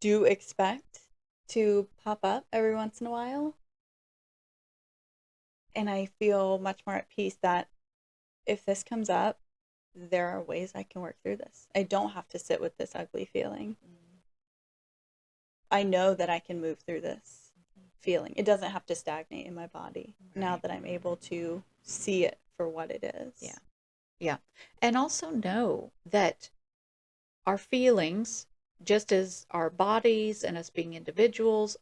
do expect to pop up every once in a while. And I feel much more at peace that if this comes up, there are ways I can work through this. I don't have to sit with this ugly feeling. I know that I can move through this feeling. It doesn't have to stagnate in my body now that I'm able to see it for what it is. Yeah. Yeah. And also know that our feelings, just as our bodies and us being individuals,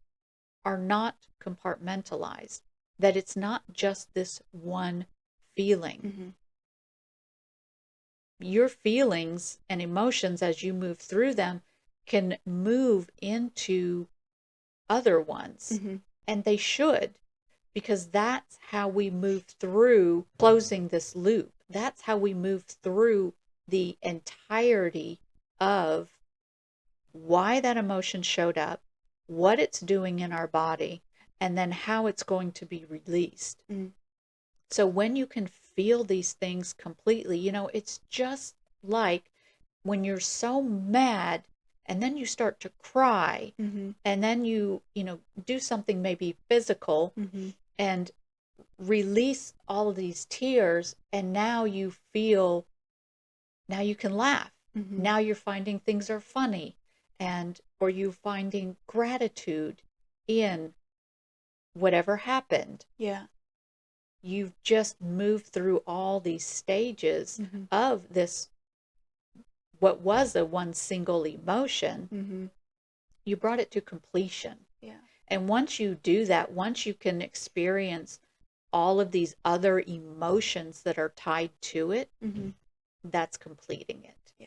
are not compartmentalized. That it's not just this one feeling. Your feelings and emotions, as you move through them, can move into other ones. And they should, because that's how we move through closing this loop. That's how we move through the entirety of why that emotion showed up, what it's doing in our body, and then how it's going to be released. So when you can feel these things completely, it's just like when you're so mad and then you start to cry and then you do something maybe physical and release all of these tears, and now you feel, now you can laugh. Now you're finding things are funny, or you finding gratitude in whatever happened. Yeah. You've just moved through all these stages of this, what was a one single emotion. You brought it to completion. Yeah. And once you do that, once you can experience all of these other emotions that are tied to it, that's completing it. Yeah.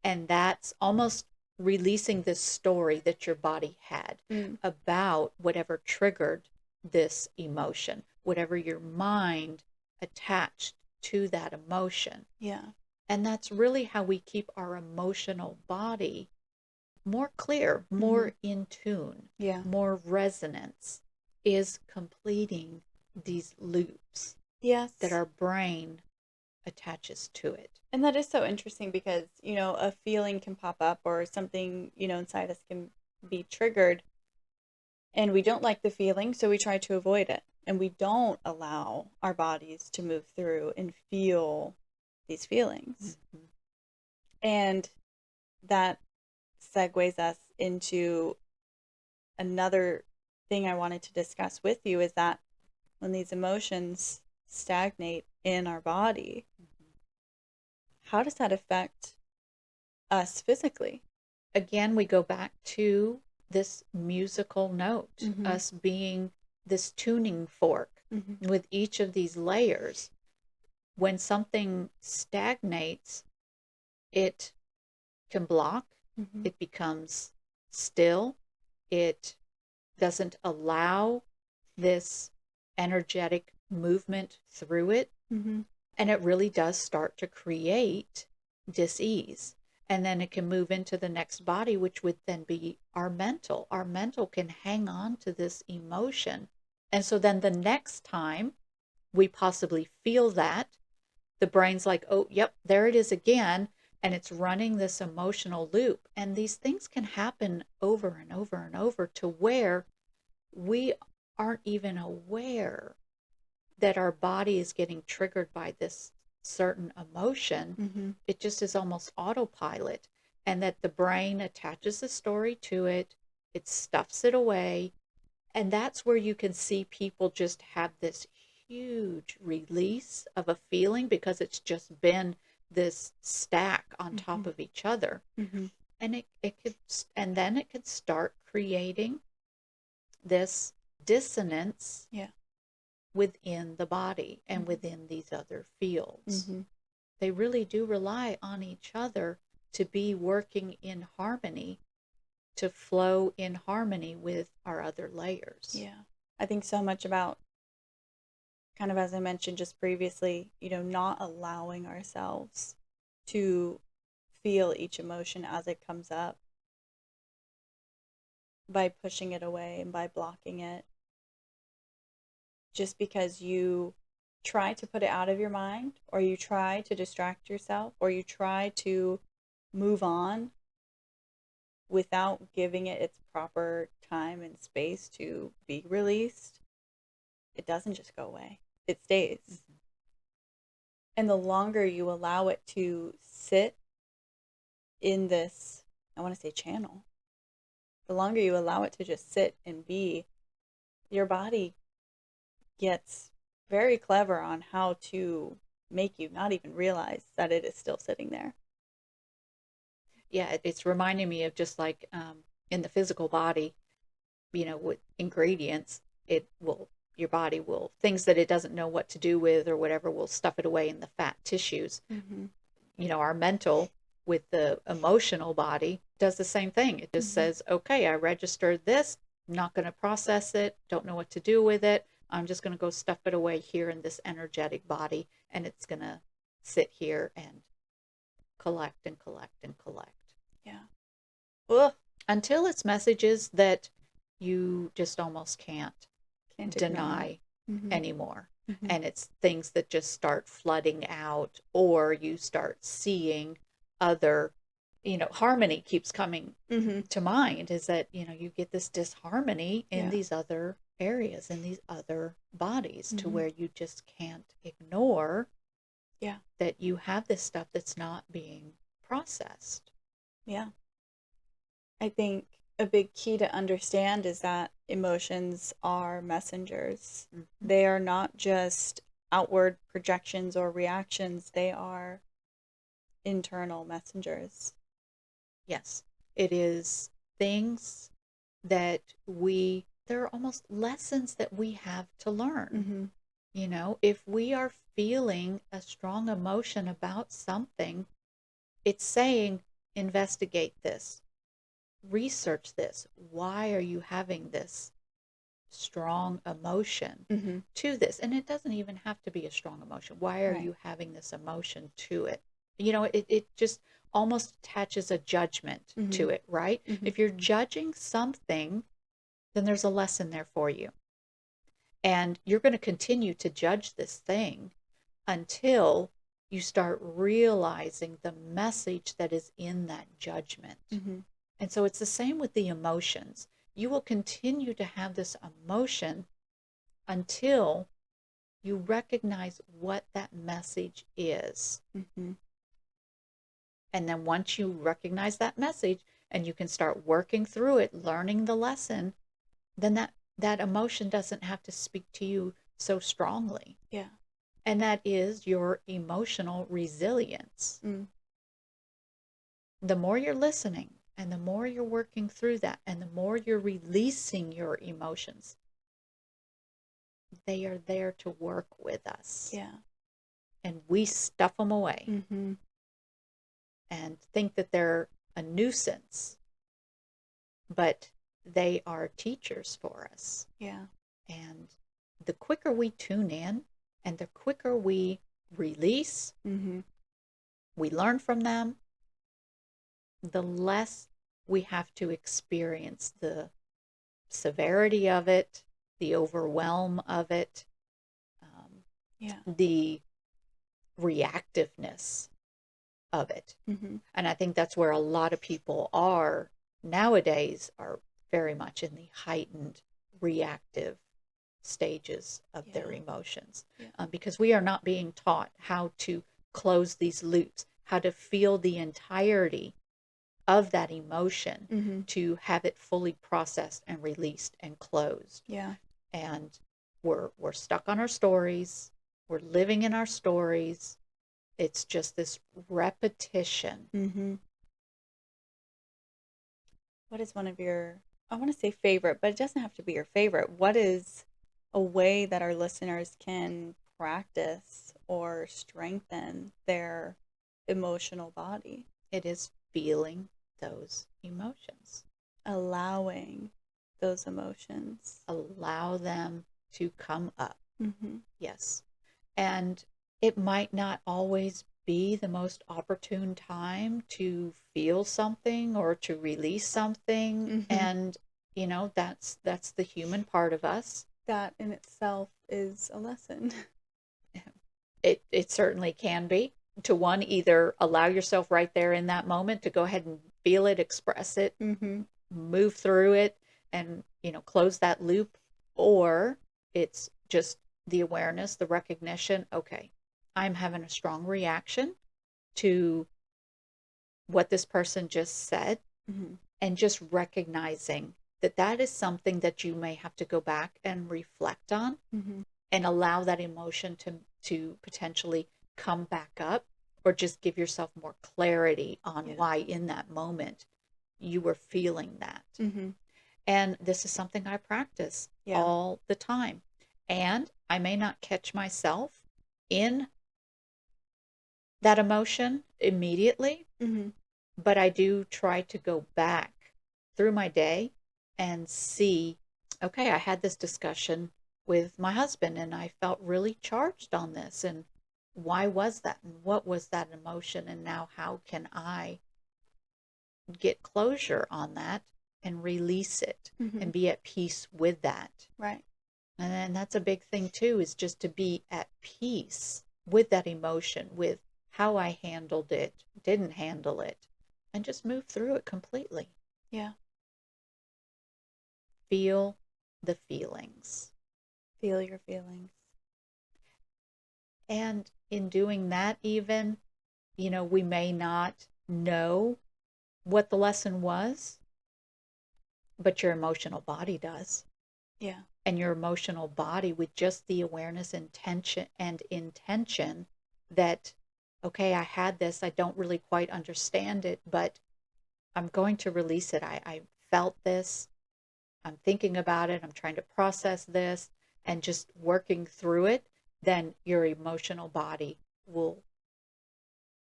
And that's almost releasing this story that your body had about whatever triggered this emotion, whatever your mind attached to that emotion. Yeah. And that's really how we keep our emotional body more clear, more in tune, more resonance, is completing these loops that our brain attaches to it. And that is so interesting because, a feeling can pop up or something, inside us can be triggered and we don't like the feeling, so we try to avoid it. And we don't allow our bodies to move through and feel these feelings. And that segues us into another thing I wanted to discuss with you, is that when these emotions stagnate in our body, how does that affect us physically? Again, we go back to this musical note, us being this tuning fork with each of these layers. When something stagnates, it can block, it becomes still, it doesn't allow this energetic movement through it, and it really does start to create dis-ease. And then it can move into the next body, which would then be our mental. Our mental can hang on to this emotion. And so then the next time we possibly feel that, the brain's like, oh, yep, there it is again. And it's running this emotional loop. And these things can happen over and over and over to where we aren't even aware that our body is getting triggered by this certain emotion. It just is almost autopilot, and that the brain attaches a story to it, it stuffs it away, And that's where you can see people just have this huge release of a feeling because it's just been this stack on top of each other. And it could, and then it could start creating this dissonance within the body and within these other fields. They really do rely on each other to be working in harmony, to flow in harmony with our other layers. Yeah. I think so much about, kind of as I mentioned just previously, not allowing ourselves to feel each emotion as it comes up by pushing it away and by blocking it. Just because you try to put it out of your mind, or you try to distract yourself, or you try to move on without giving it its proper time and space to be released, it doesn't just go away. It stays. And the longer you allow it to sit in this, I want to say channel, the longer you allow it to just sit and be, your body gets very clever on how to make you not even realize that it is still sitting there. Yeah, it's reminding me of just like in the physical body, with ingredients, your body will, things that it doesn't know what to do with or whatever, will stuff it away in the fat tissues. Our mental, with the emotional body, does the same thing. It just says, okay, I registered this, I'm not going to process it, don't know what to do with it, I'm just going to go stuff it away here in this energetic body, and it's going to sit here and collect and collect and collect. Yeah. Ugh. Until it's messages that you just almost can't deny anymore. And it's things that just start flooding out, or you start seeing other, harmony keeps coming to mind, is that, you get this disharmony in these other areas, in these other bodies, to where you just can't ignore that you have this stuff that's not being processed. Yeah. I think a big key to understand is that emotions are messengers. They are not just outward projections or reactions, they are internal messengers. Yes, it is things that they're almost lessons that we have to learn. If we are feeling a strong emotion about something, it's saying, investigate this, research this. Why are you having this strong emotion to this? And it doesn't even have to be a strong emotion. Why are you having this emotion to it? It just almost attaches a judgment to it, right? If you're judging something, then there's a lesson there for you. And you're going to continue to judge this thing until you start realizing the message that is in that judgment. And so it's the same with the emotions. You will continue to have this emotion until you recognize what that message is. And then once you recognize that message and you can start working through it, learning the lesson, then that emotion doesn't have to speak to you so strongly. Yeah. And that is your emotional resilience. The more you're listening, and the more you're working through that, and the more you're releasing your emotions, they are there to work with us. Yeah. And we stuff them away and think that they're a nuisance, but they are teachers for us. Yeah. And the quicker we tune in, and the quicker we release, we learn from them, the less we have to experience the severity of it, the overwhelm of it, the reactiveness of it. And I think that's where a lot of people are nowadays, are very much in the heightened reactive stages of their emotions, because we are not being taught how to close these loops, how to feel the entirety of that emotion Mm-hmm. to have it fully processed and released and closed. Yeah. And we're stuck on our stories. We're living in our stories. It's just this repetition. Mm-hmm. What is one of your, I want to say favorite, but it doesn't have to be your favorite. What is a way that our listeners can practice or strengthen their emotional body? It is feeling those emotions. Allowing those emotions. Allow them to come up. Mm-hmm. Yes. And it might not always be the most opportune time to feel something or to release something. Mm-hmm. And, that's the human part of us. That in itself is a lesson. It certainly can be. To one, either allow yourself right there in that moment to go ahead and feel it, express it, Mm-hmm. move through it, and, close that loop. Or it's just the awareness, the recognition, okay, I'm having a strong reaction to what this person just said, Mm-hmm. and just recognizing that that is something that you may have to go back and reflect on, Mm-hmm. and allow that emotion to potentially come back up, or just give yourself more clarity on why in that moment you were feeling that. Mm-hmm. And this is something I practice all the time. And I may not catch myself in that emotion immediately, Mm-hmm. but I do try to go back through my day and see, okay, I had this discussion with my husband and I felt really charged on this. And why was that? And what was that emotion? And now how can I get closure on that and release it Mm-hmm. and be at peace with that? Right. And then that's a big thing too, is just to be at peace with that emotion, with how I handled it, didn't handle it, and just move through it completely. Yeah. Feel the feelings. Feel your feelings. And in doing that, even, we may not know what the lesson was, but your emotional body does. Yeah. And your emotional body, with just the awareness intention that, okay, I had this, I don't really quite understand it, but I'm going to release it. I felt this, I'm thinking about it, I'm trying to process this, and just working through it, then your emotional body will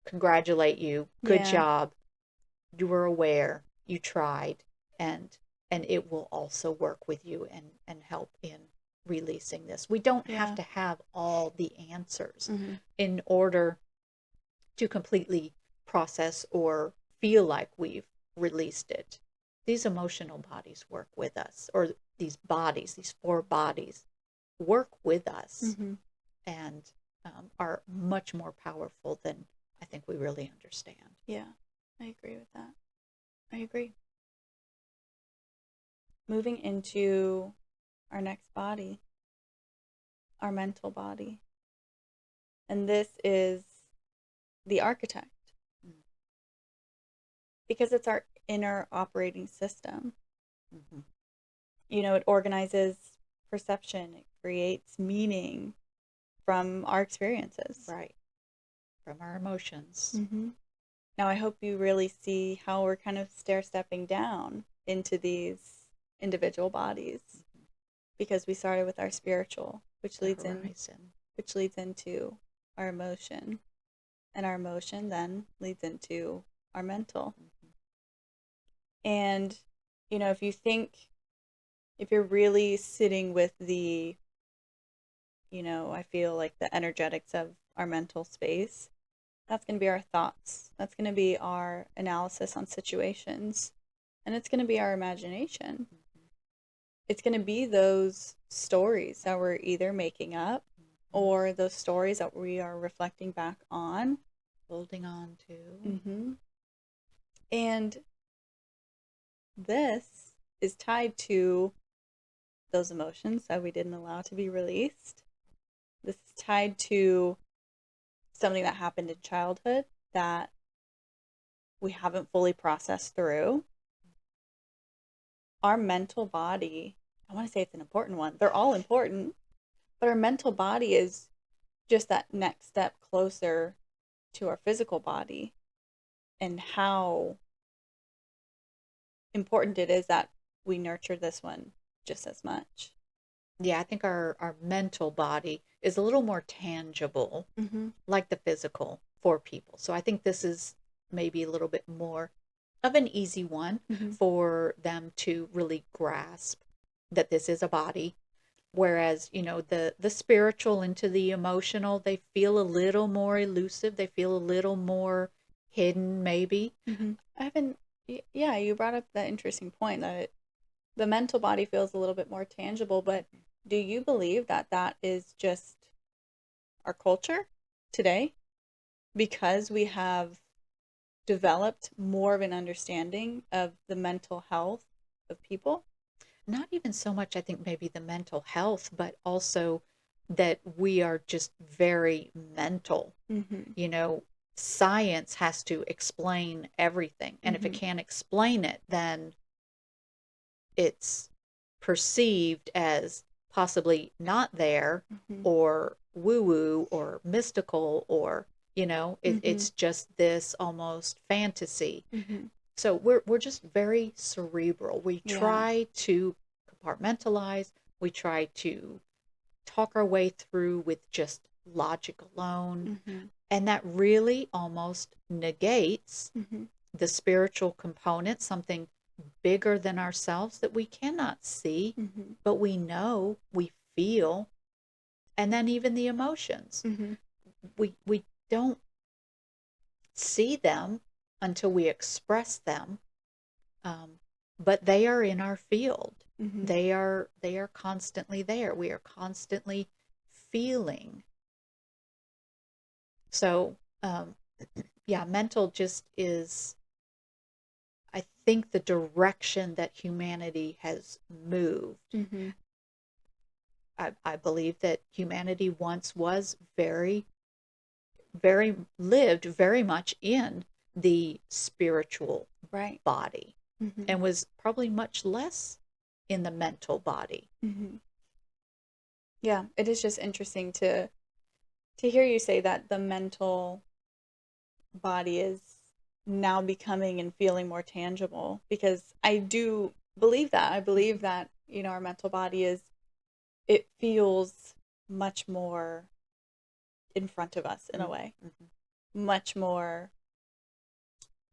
congratulate you. Good Yeah. job. You were aware, you tried, and it will also work with you and help in releasing this. We don't have to have all the answers Mm-hmm. in order to completely process or feel like we've released it. These emotional bodies work with us, or these bodies, these 4 bodies work with us, Mm-hmm. and are much more powerful than I think we really understand. Yeah, I agree with that. I agree. Moving into our next body, our mental body. And this is the architect, Mm. because it's our inner operating system. Mm-hmm. It organizes perception, it creates meaning from our experiences. Right. From our emotions. Mm-hmm. Now, I hope you really see how we're kind of stair-stepping down into these individual bodies, Mm-hmm. because we started with our spiritual, which The leads horizon. which leads into our emotion, and our emotion then leads into our mental. Mm-hmm. And if you're really sitting with the, I feel like the energetics of our mental space, that's going to be our thoughts. That's going to be our analysis on situations. And it's going to be our imagination. Mm-hmm. It's going to be those stories that we're either making up, Mm-hmm. or those stories that we are reflecting back on. Holding on to. Mm-hmm. And this is tied to those emotions that we didn't allow to be released. This is tied to something that happened in childhood that we haven't fully processed through. Our mental body, I want to say it's an important one. They're all important, but our mental body is just that next step closer to our physical body, and how important it is that we nurture this one just as much. Yeah, I think our mental body is a little more tangible, like the physical for people. So I think this is maybe a little bit more of an easy one for them to really grasp that this is a body. Whereas, the spiritual into the emotional, they feel a little more elusive. They feel a little more hidden, maybe. I haven't, yeah, you brought up that interesting point that the mental body feels a little bit more tangible, but do you believe that that is just our culture today? Because we have developed more of an understanding of the mental health of people? Not even so much, I think, maybe the mental health, but also that we are just very mental. Science has to explain everything. And if it can't explain it, then it's perceived as possibly not there, or woo-woo or mystical, or it's just this almost fantasy. So we're just very cerebral. We try to compartmentalize. We try to talk our way through with just logic alone. And that really almost negates the spiritual component, something bigger than ourselves that we cannot see, but we know, we feel. And then even the emotions. We don't see them until we express them, but they are in our field. They are constantly there. We are constantly feeling. So, yeah, mental just is, I think, the direction that humanity has moved. I believe that humanity once was very, very lived very much in the spiritual body, and was probably much less in the mental body. Yeah, it is just interesting to hear you say that the mental body is now becoming and feeling more tangible, because I do believe that. I believe that, our mental body it feels much more in front of us in a way, much more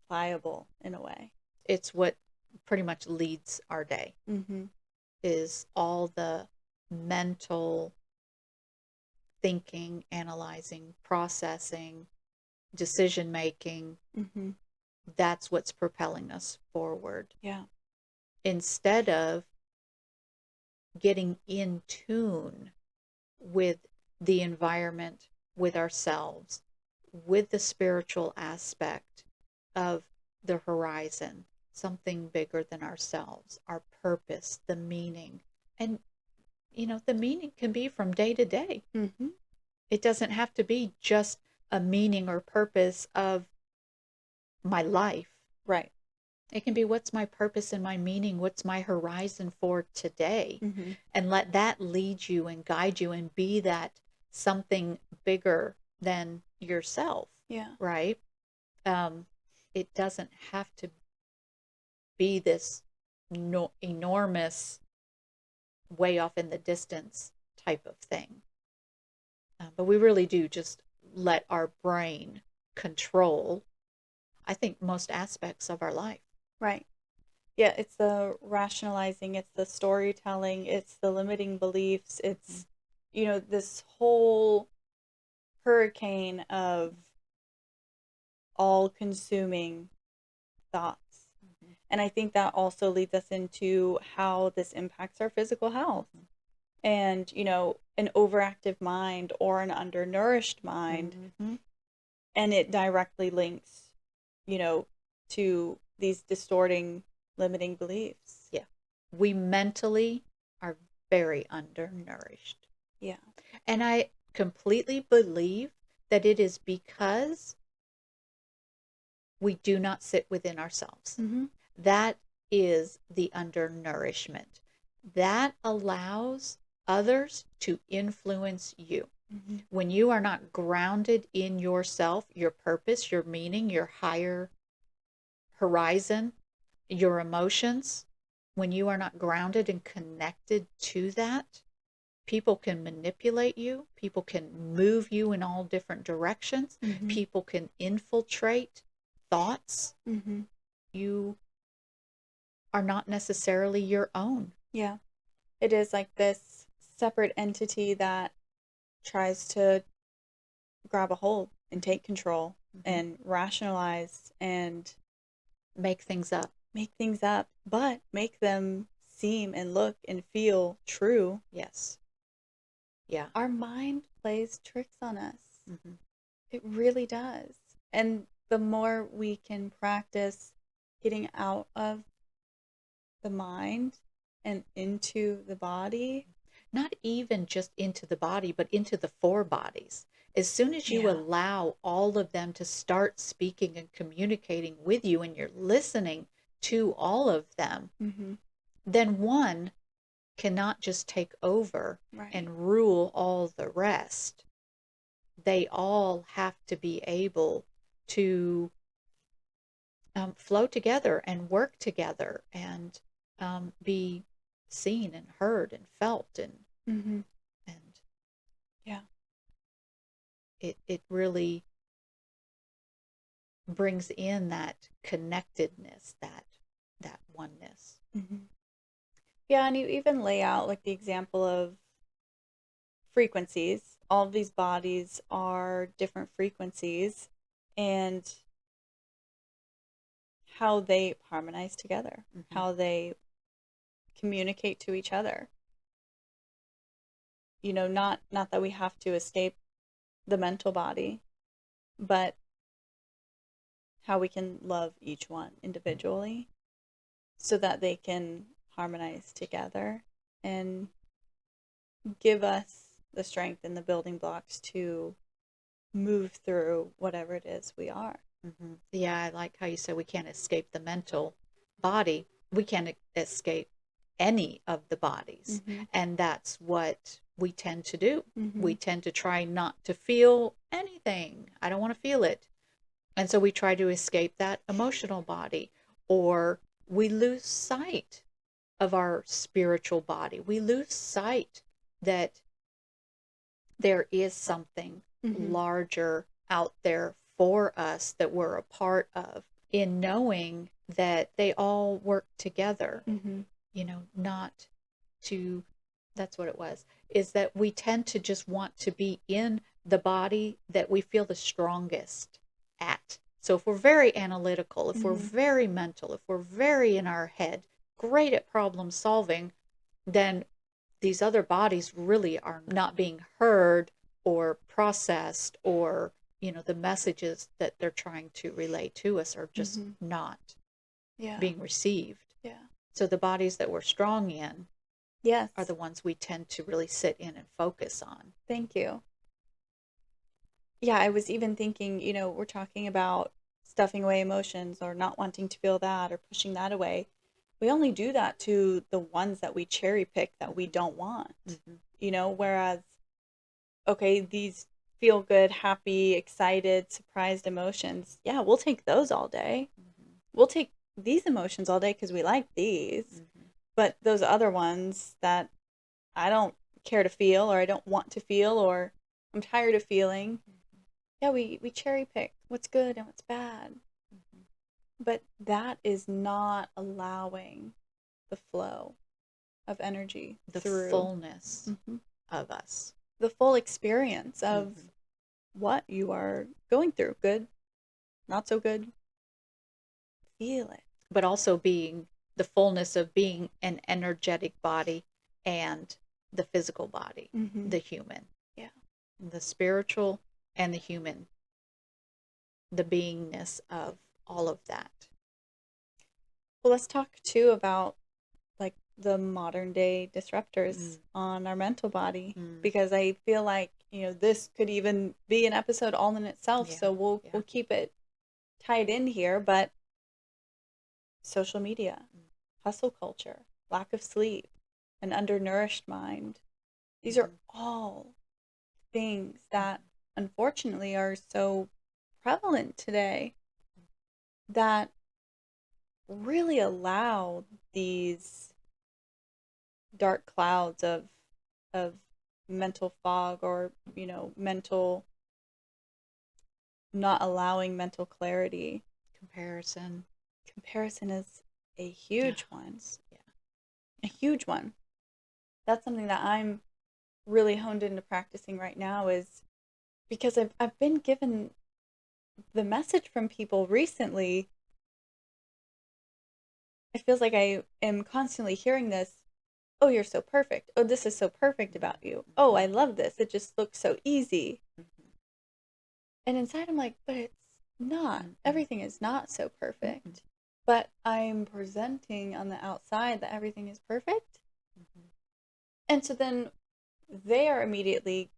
pliable in a way. It's what pretty much leads our day, is all the mental thinking, analyzing, processing, decision making. That's what's propelling us forward. Yeah. Instead of getting in tune with the environment, with ourselves, with the spiritual aspect of the horizon, something bigger than ourselves, our purpose, the meaning. And, the meaning can be from day to day. It doesn't have to be just a meaning or purpose of my life. Right. It can be, what's my purpose and my meaning? What's my horizon for today? And let that lead you and guide you and be that something bigger than yourself. Yeah. Right? It doesn't have to be this enormous, way off in the distance type of thing. But we really do just let our brain control, I think, most aspects of our life. Right. Yeah, it's the rationalizing, it's the storytelling, it's the limiting beliefs, it's, this whole hurricane of all-consuming thoughts. And I think that also leads us into how this impacts our physical health. And, an overactive mind or an undernourished mind, and it directly links, to these distorting, limiting beliefs. Yeah. We mentally are very undernourished. Yeah. And I completely believe that it is because we do not sit within ourselves. Mm-hmm. That is the undernourishment. That allows others to influence you. Mm-hmm. When you are not grounded in yourself, your purpose, your meaning, your higher horizon, your emotions, when you are not grounded and connected to that, people can manipulate you. People can move you in all different directions. Mm-hmm. People can infiltrate thoughts. Mm-hmm. You are not necessarily your own. Yeah. It is like this separate entity that tries to grab a hold and take control and rationalize and Make things up. but make them seem and look and feel true. Yes. Yeah. Our mind plays tricks on us. Mm-hmm. It really does. And the more we can practice getting out of the mind and into the body. Not even just into the body, but into the 4 bodies. As soon as you allow all of them to start speaking and communicating with you and you're listening to all of them, Mm-hmm. then one cannot just take over and rule all the rest. They all have to be able to flow together and work together and be seen and heard and felt and Mm-hmm. and Yeah. it really brings in that connectedness, that oneness. Mm-hmm. Yeah, and you even lay out like the example of frequencies. All of these bodies are different frequencies and how they harmonize together, how they communicate to each other. You know, not that we have to escape the mental body, but how we can love each one individually so that they can harmonize together and give us the strength and the building blocks to move through whatever it is we are. Mm-hmm. Yeah, I like how you said we can't escape the mental body. We can't escape any of the bodies. Mm-hmm. And that's what we tend to do. Mm-hmm. We tend to try not to feel anything. I don't want to feel it. And so we try to escape that emotional body, or we lose sight of our spiritual body. We lose sight that there is something larger out there for us that we're a part of, in knowing that they all work together. You know, not to, that's what it was, is that we tend to just want to be in the body that we feel the strongest at. So if we're very analytical, if we're very mental, if we're very in our head, great at problem solving, then these other bodies really are not being heard or processed, or, you know, the messages that they're trying to relay to us are just not being received. Yeah. So the bodies that we're strong in Yes. are the ones we tend to really sit in and focus on. Thank you. Yeah, I was even thinking, you know, we're talking about stuffing away emotions or not wanting to feel that or pushing that away. We only do that to the ones that we cherry pick that we don't want, you know, whereas, okay, these feel good, happy, excited, surprised emotions. Yeah, we'll take those all day. We'll take these emotions all day because we like these. But those other ones that I don't care to feel or I don't want to feel or I'm tired of feeling, yeah, we cherry pick what's good and what's bad. But that is not allowing the flow of energy, The through fullness of us. the full experience of what you are going through. Good, not so good. Feel it. But also being the fullness of being an energetic body and the physical body, the human. Yeah. The spiritual and the human. The beingness of all of that. Well, let's talk too about like the modern day disruptors on our mental body, because I feel like, you know, this could even be an episode all in itself. So we'll keep it tied in here, but social media, hustle culture, lack of sleep, an undernourished mind. These are all things that unfortunately are so prevalent today that really allow these dark clouds of mental fog, or mental, not allowing mental clarity. Comparison is a huge one. Yeah. A huge one. That's something that I'm really honed into practicing right now, is because I've been given the message from people recently. It feels like I am constantly hearing this. Oh, you're so perfect. Oh, this is so perfect about you. Oh, I love this. It just looks so easy. And inside I'm like, but it's not. Everything is not so perfect. But I'm presenting on the outside that everything is perfect. And so then they are immediately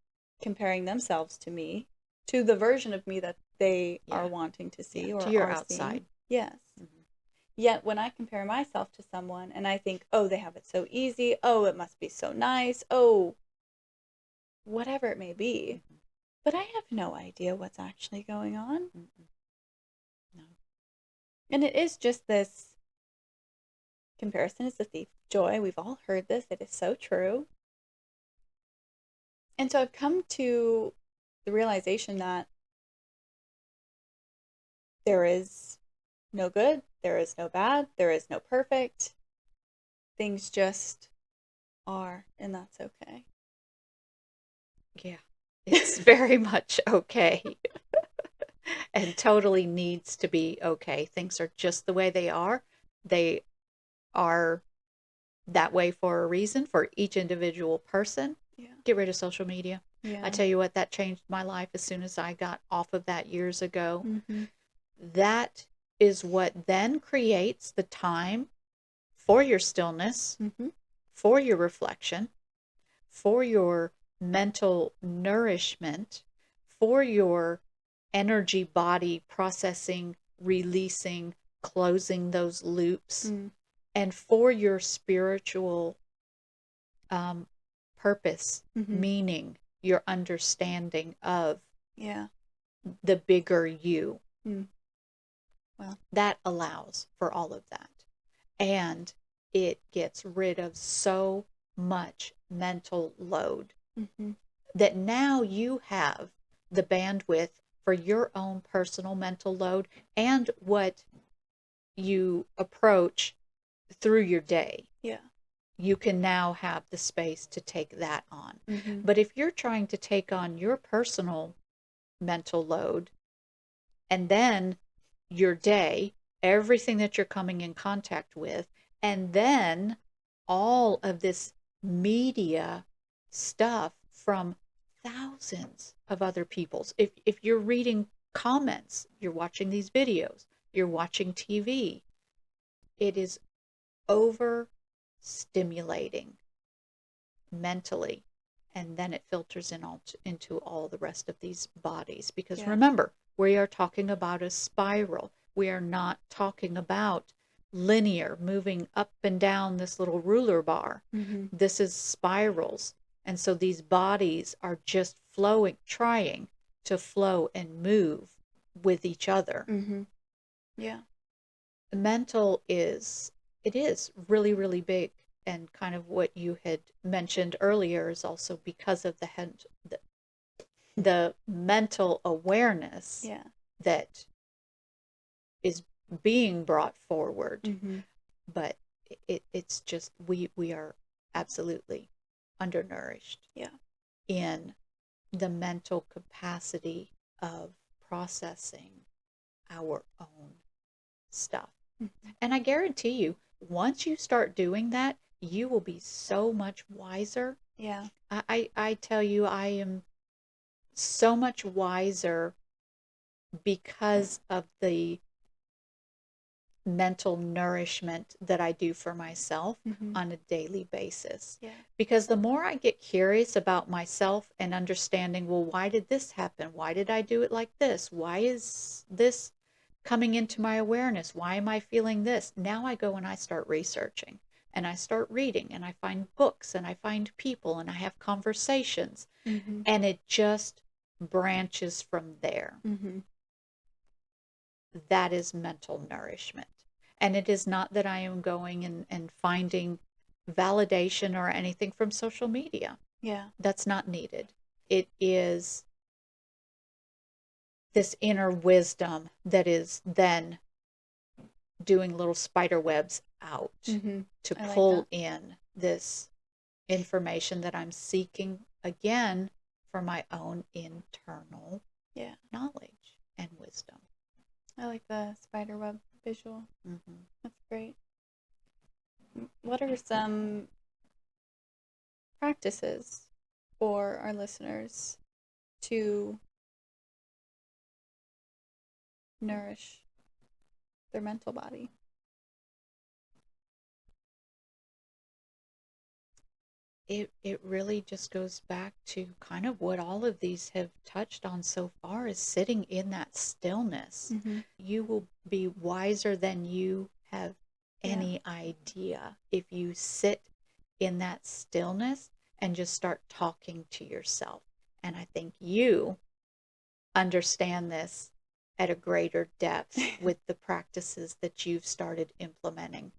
comparing themselves to me, to the version of me that they are wanting to see, or to your are outside. seeing. Yes. Yet when I compare myself to someone and I think, oh, they have it so easy, oh, it must be so nice, oh, whatever it may be, but I have no idea what's actually going on. No. And it is just this: comparison is the thief of joy. We've all heard this. It is so true. And so I've come to the realization that there is no good, there is no bad, there is no perfect. Things just are, and that's okay. Yeah, it's very much okay. And totally needs to be okay. Things are just the way they are. They are that way for a reason for each individual person. Yeah. Get rid of social media. Yeah. I tell you what, that changed my life as soon as I got off of that years ago. Mm-hmm. That is what then creates the time for your stillness, for your reflection, for your mental nourishment, for your energy body processing, releasing, closing those loops, and for your spiritual purpose, meaning your understanding of the bigger you. Well, that allows for all of that. And it gets rid of so much mental load that now you have the bandwidth for your own personal mental load and what you approach through your day. Yeah. You can now have the space to take that on. But if you're trying to take on your personal mental load and then your day, everything that you're coming in contact with, and then all of this media stuff from thousands of other people's. If you're reading comments, you're watching these videos, you're watching TV, it is overstimulating mentally, and then it filters into all the rest of these bodies. Because remember, we are talking about a spiral. We are not talking about linear, moving up and down this little ruler bar. This is spirals. And so these bodies are just flowing, trying to flow and move with each other. Yeah. Mental is really, really big. And kind of what you had mentioned earlier is also because of the mental awareness that is being brought forward. But it's just we are absolutely undernourished in the mental capacity of processing our own stuff. And I guarantee you, once you start doing that, you will be so much wiser. Yeah. I tell you, I am so much wiser because of the mental nourishment that I do for myself on a daily basis. Yeah. Because the more I get curious about myself and understanding, well, why did this happen? Why did I do it like this? Why is this coming into my awareness? Why am I feeling this? Now I go and I start researching and I start reading and I find books and I find people and I have conversations, and it just branches from there. That is mental nourishment. And it is not that I am going and finding validation or anything from social media. Yeah. That's not needed. It is this inner wisdom that is then doing little spider webs out to pull in this information that I'm seeking again for my own internal knowledge and wisdom. I like the spider web visual. That's great. What are some practices for our listeners to nourish their mental body? It really just goes back to kind of what all of these have touched on so far, is sitting in that stillness. You will be wiser than you have any idea if you sit in that stillness and just start talking to yourself. And I think you understand this at a greater depth with the practices that you've started implementing.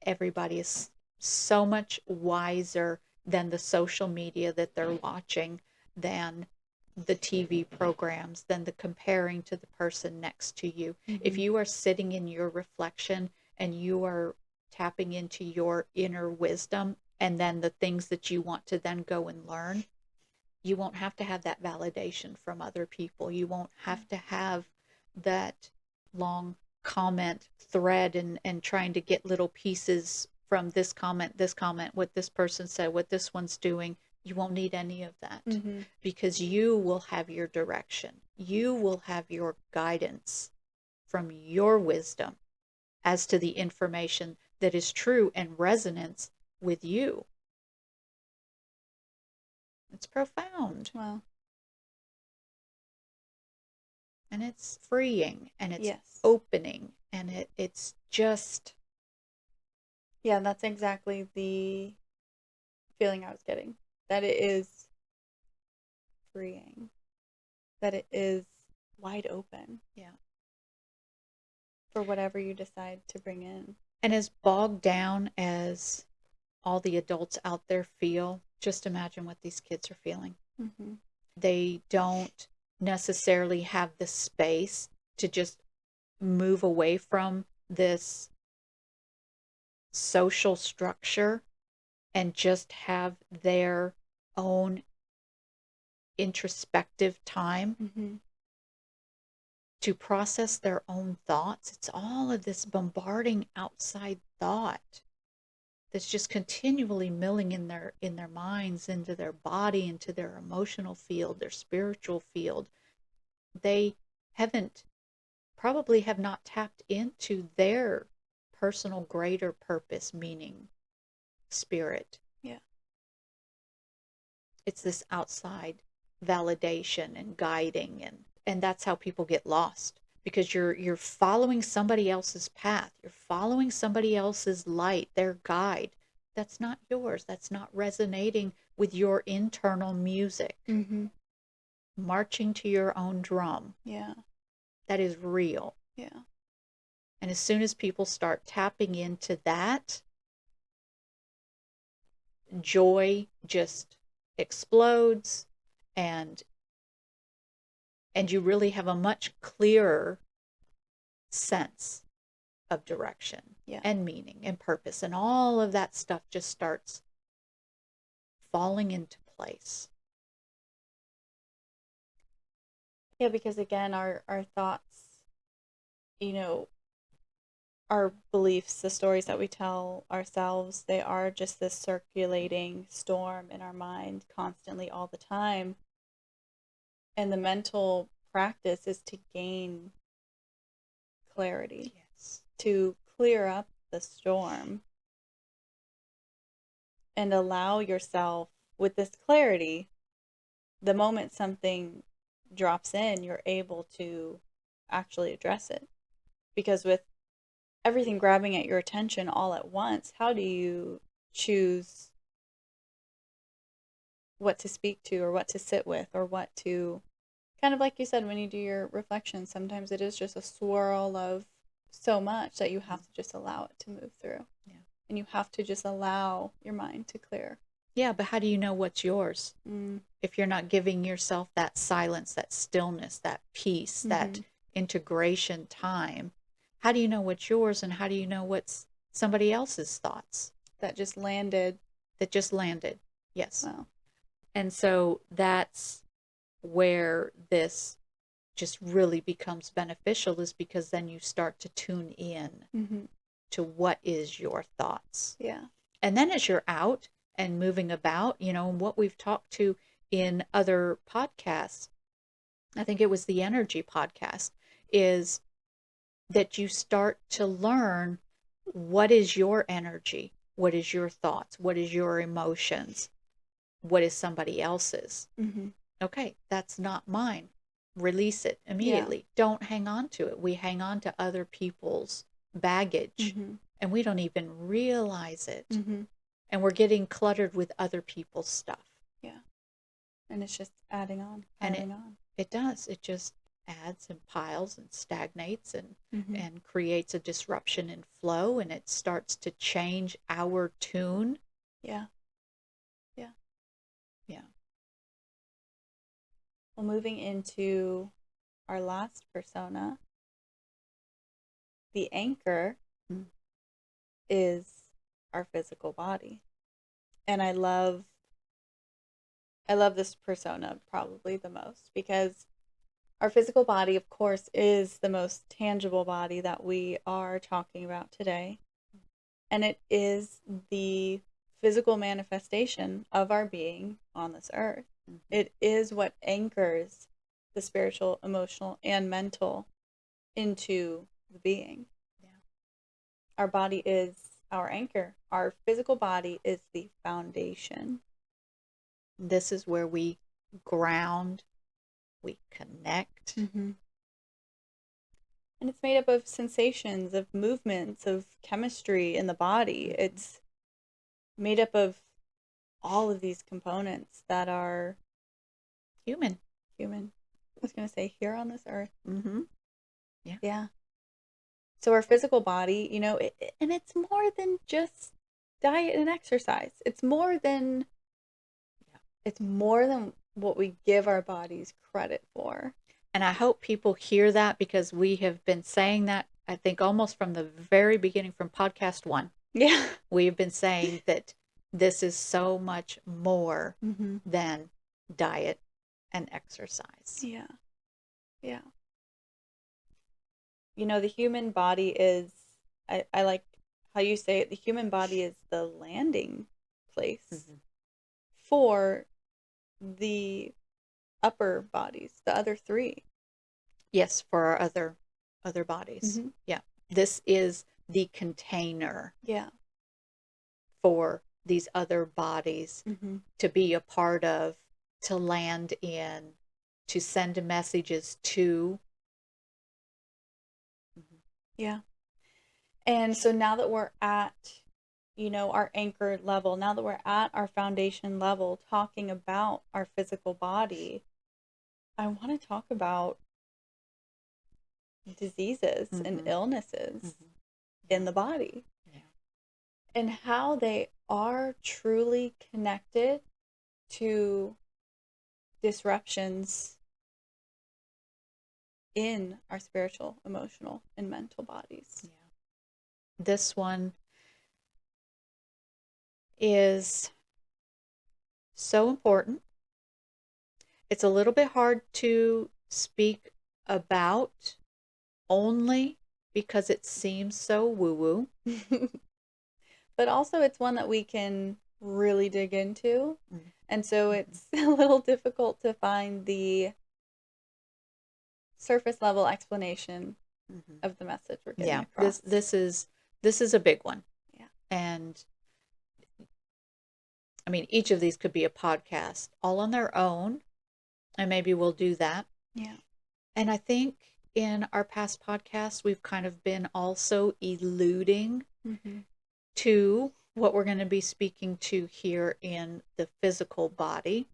Everybody is so much wiser than the social media that they're watching, than the TV programs, than the comparing to the person next to you. If you are sitting in your reflection and you are tapping into your inner wisdom and then the things that you want to then go and learn, you won't have to have that validation from other people. You won't have to have that long comment thread and trying to get little pieces from this comment, what this person said, what this one's doing. You won't need any of that because you will have your direction. You will have your guidance from your wisdom as to the information that is true and resonance with you. It's profound. Wow. And it's freeing and it's opening and it's just... Yeah, that's exactly the feeling I was getting. That it is freeing. That it is wide open. Yeah. For whatever you decide to bring in. And as bogged down as all the adults out there feel, just imagine what these kids are feeling. They don't necessarily have the space to just move away from this social structure and just have their own introspective time to process their own thoughts. It's all of this bombarding outside thought that's just continually milling in their minds, into their body, into their emotional field, their spiritual field. They probably have not tapped into their personal greater purpose, meaning, spirit. Yeah. It's this outside validation and guiding, and that's how people get lost, because you're following somebody else's path. You're following somebody else's light, their guide. That's not yours. That's not resonating with your internal music. Marching to your own drum. Yeah. That is real. Yeah. And as soon as people start tapping into that, joy just explodes, and you really have a much clearer sense of direction and meaning and purpose, and all of that stuff just starts falling into place. Yeah, because again, our thoughts, our beliefs, the stories that we tell ourselves, they are just this circulating storm in our mind constantly all the time. And the mental practice is to gain clarity, to clear up the storm and allow yourself, with this clarity, the moment something drops in, you're able to actually address it. Because with everything grabbing at your attention all at once, how do you choose what to speak to or what to sit with or what to, kind of like you said, when you do your reflection, sometimes it is just a swirl of so much that you have to just allow it to move through. Yeah. And you have to just allow your mind to clear. Yeah, but how do you know what's yours? If you're not giving yourself that silence, that stillness, that peace, that integration time, how do you know what's yours, and how do you know what's somebody else's thoughts? That just landed. Yes. Wow. And so that's where this just really becomes beneficial, is because then you start to tune in to what is your thoughts. Yeah. And then as you're out and moving about, what we've talked to in other podcasts, I think it was the energy podcast, is that you start to learn what is your energy, what is your thoughts, what is your emotions, what is somebody else's. Okay, that's not mine. Release it immediately. Yeah. Don't hang on to it. We hang on to other people's baggage and we don't even realize it. And we're getting cluttered with other people's stuff. Yeah. And it's just adding on. It does. It just adds and piles and stagnates and creates a disruption in flow, and it starts to change our tune. Yeah. Yeah. Yeah. Well, moving into our last persona, the anchor is our physical body. And I love this persona probably the most, because our physical body, of course, is the most tangible body that we are talking about today. And it is the physical manifestation of our being on this earth. It is what anchors the spiritual, emotional, and mental into the being. Yeah. Our body is our anchor. Our physical body is the foundation. This is where we ground, we connect. And it's made up of sensations, of movements, of chemistry in the body. It's made up of all of these components that are human. I was going to say here on this earth. Yeah. Yeah. So our physical body, and it's more than just diet and exercise. It's more than what we give our bodies credit for. And I hope people hear that, because we have been saying that, I think, almost from the very beginning, from podcast 1. Yeah. We've been saying that this is so much more than diet and exercise. Yeah. Yeah. The human body is, I like how you say it, the human body is the landing place for the upper bodies, the other 3. Yes, for our other bodies. Yeah. This is the container. Yeah. For these other bodies to be a part of, to land in, to send messages to. Yeah. And so now that we're at, our anchor level, now that we're at our foundation level, talking about our physical body, I want to talk about diseases and illnesses in the body. Yeah. And how they are truly connected to disruptions in our spiritual, emotional, and mental bodies. Yeah. This one is so important. It's a little bit hard to speak about, only because it seems so woo-woo. But also it's one that we can really dig into. And so it's a little difficult to find the surface level explanation of the message we're getting across. This is a big one. Yeah. And I mean, each of these could be a podcast all on their own, and maybe we'll do that. Yeah. And I think in our past podcasts, we've kind of been also alluding to what we're going to be speaking to here in the physical body,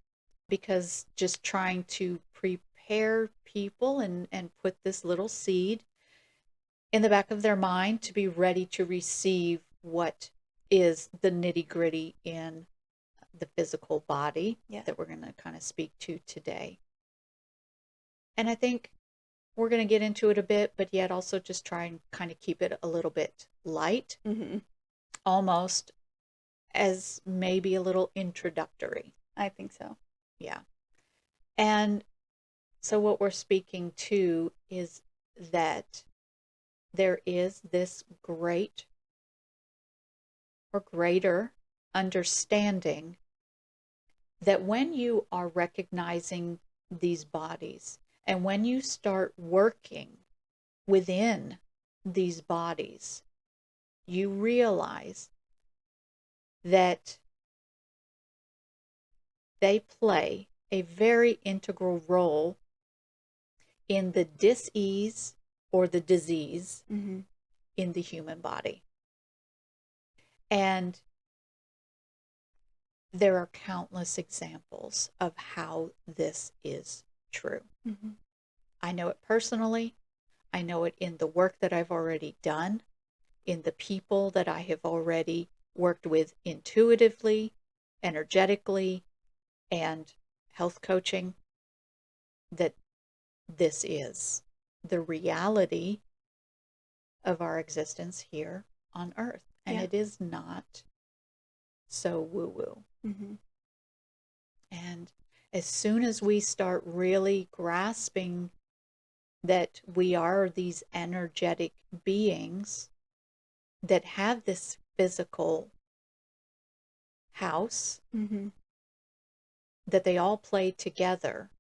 because just trying to prepare people and put this little seed in the back of their mind to be ready to receive what is the nitty gritty in the physical body that we're going to kind of speak to today. And I think we're going to get into it a bit, but yet also just try and kind of keep it a little bit light, almost as maybe a little introductory. I think so. Yeah. And so what we're speaking to is that there is this great or greater understanding that when you are recognizing these bodies and when you start working within these bodies, you realize that they play a very integral role in the dis-ease or the disease in the human body. And there are countless examples of how this is true. I know it personally. I know it in the work that I've already done, in the people that I have already worked with intuitively, energetically, and health coaching, that this is the reality of our existence here on Earth. And it is not so woo-woo. And as soon as we start really grasping that we are these energetic beings that have this physical house, that they all play together.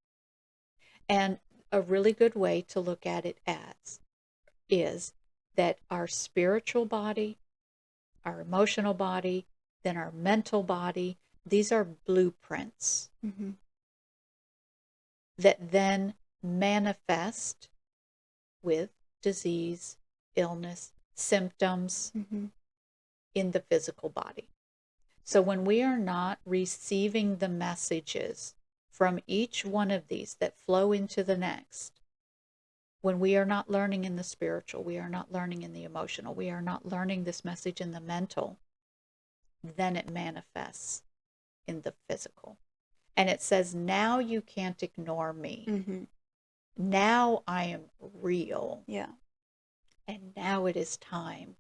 And a really good way to look at it as is that our spiritual body, our emotional body, then our mental body, these are blueprints that then manifest with disease, illness, symptoms in the physical body. So when we are not receiving the messages from each one of these that flow into the next, when we are not learning in the spiritual, we are not learning in the emotional, we are not learning this message in the mental, then it manifests in the physical. And it says, now you can't ignore me. Now I am real. Yeah. And now it is time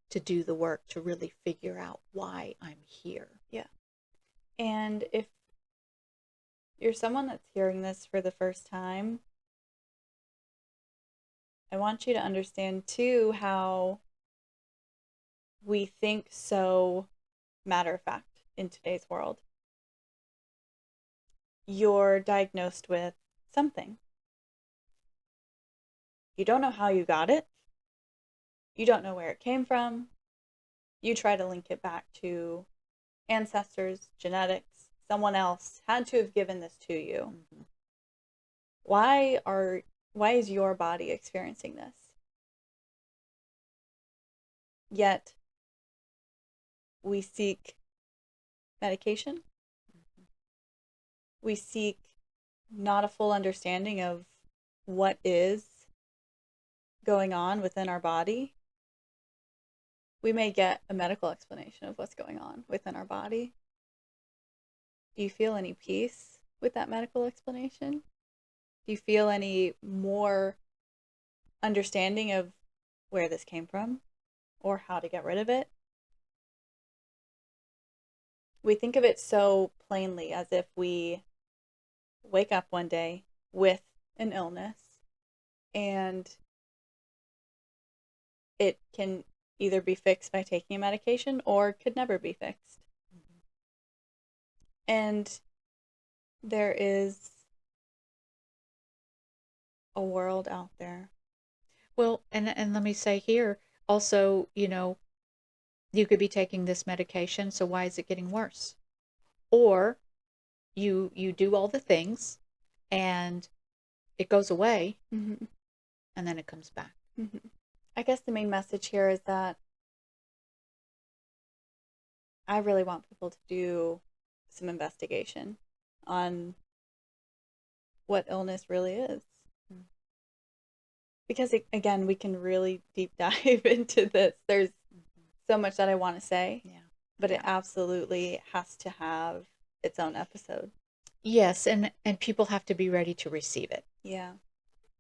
to do the work to really figure out why I'm here. Yeah. And if you're someone that's hearing this for the first time, I want you to understand too how we think so matter of fact in today's world. You're diagnosed with something. You don't know how you got it. You don't know where it came from. You try to link it back to ancestors, genetics, someone else had to have given this to you. Why is your body experiencing this? Yet we seek medication. We seek not a full understanding of what is going on within our body. We may get a medical explanation of what's going on within our body. Do you feel any peace with that medical explanation? Do you feel any more understanding of where this came from or how to get rid of it? We think of it so plainly as if we wake up one day with an illness and it can either be fixed by taking a medication or could never be fixed. And there is a world out there. Well, and let me say here also, you could be taking this medication, so why is it getting worse? Or you do all the things and it goes away, and then it comes back. I guess the main message here is that I really want people to do some investigation on what illness really is. Because, again, we can really deep dive into this. There's so much that I want to say, but it absolutely has to have its own episode. Yes, and people have to be ready to receive it. Yeah.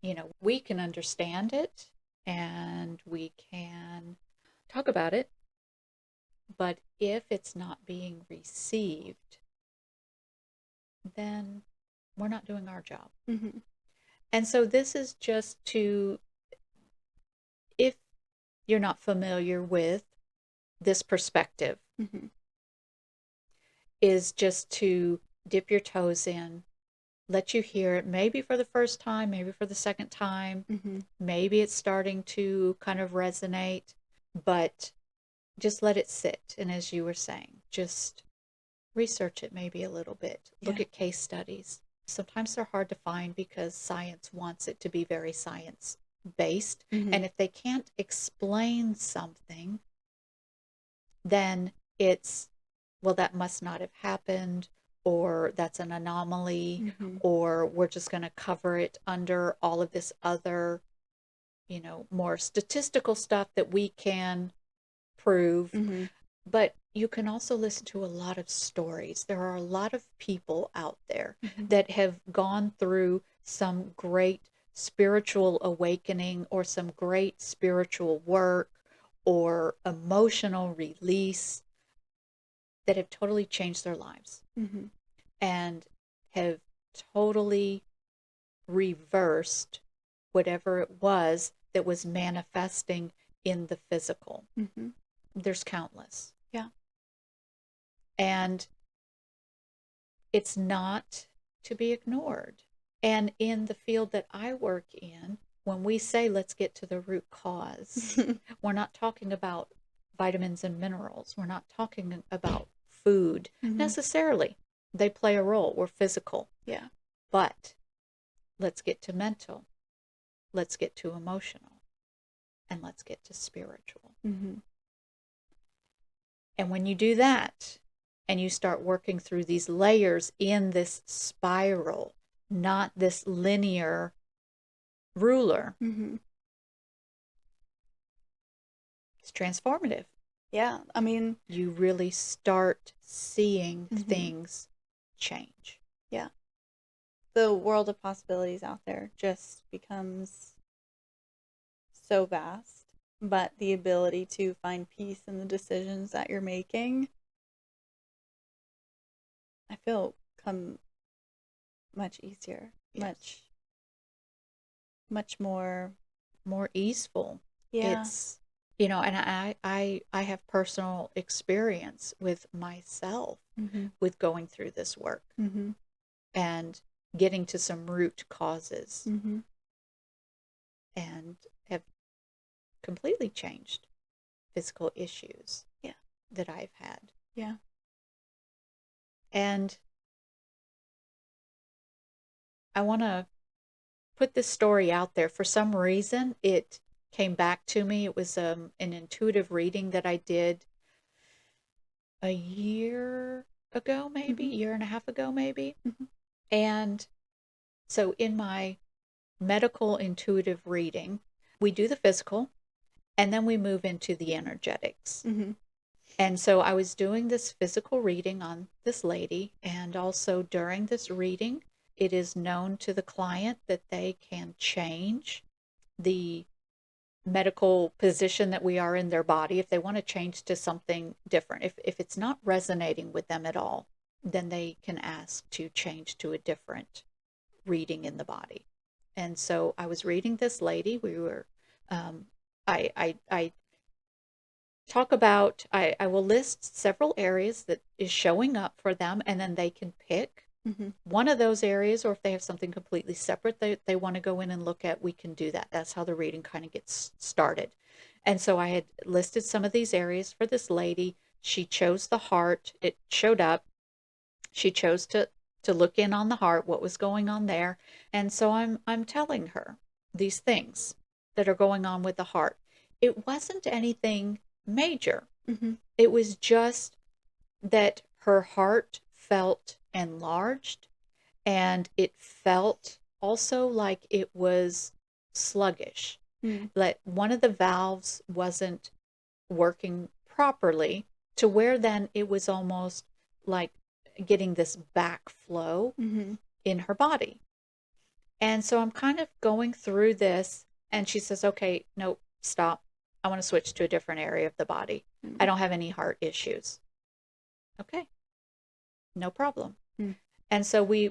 You know, we can understand it and we can talk about it, but if it's not being received, then we're not doing our job. And so this is just to, if you're not familiar with this perspective, is just to dip your toes in, let you hear it, maybe for the first time, maybe for the second time, maybe it's starting to kind of resonate, but just let it sit. And as you were saying, just research it maybe a little bit. Look at case studies. Sometimes they're hard to find because science wants it to be very science-based. And if they can't explain something, then it's, well, that must not have happened, or that's an anomaly, or we're just going to cover it under all of this other, you know, more statistical stuff that we can prove. But you can also listen to a lot of stories. There are a lot of people out there that have gone through some great spiritual awakening or some great spiritual work or emotional release that have totally changed their lives and have totally reversed whatever it was that was manifesting in the physical. There's countless. Yeah. And it's not to be ignored. And in the field that I work in, when we say let's get to the root cause, we're not talking about vitamins and minerals. We're not talking about food necessarily. They play a role. We're physical. Yeah. But let's get to mental. Let's get to emotional. And let's get to spiritual. And when you do that, and you start working through these layers in this spiral, not this linear ruler, it's transformative. Yeah. I mean, you really start seeing things change. Yeah. The world of possibilities out there just becomes so vast, but the ability to find peace in the decisions that you're making, I feel, come much easier, much more easeful. Yeah. It's, you know, and I have personal experience with myself with going through this work and getting to some root causes and have completely changed physical issues that I've had. Yeah. And I want to put this story out there. For some reason, it came back to me. It was an intuitive reading that I did a year ago, maybe, year and a half ago, maybe. And so in my medical intuitive reading, we do the physical, and then we move into the energetics. And so I was doing this physical reading on this lady, and also during this reading, it is known to the client that they can change the medical position that we are in their body. If they want to change to something different, if it's not resonating with them at all, then they can ask to change to a different reading in the body. And so I was reading this lady. We were, I talk about, I will list several areas that is showing up for them, and then they can pick one of those areas, or if they have something completely separate they want to go in and look at, we can do that. That's how the reading kind of gets started. And so I had listed some of these areas for this lady. She chose the heart. It showed up. She chose to look in on the heart, what was going on there. And so I'm telling her these things. that are going on with the heart. It wasn't anything major. Mm-hmm. It was just that her heart felt enlarged, and it felt also like it was sluggish. Mm. Like one of the valves wasn't working properly, to where then it was almost like getting this backflow Mm-hmm. in her body. And so I'm kind of going through this, and she says, okay, no, stop. I want to switch to a different area of the body. Mm. I don't have any heart issues. Okay, no problem. Mm. And so we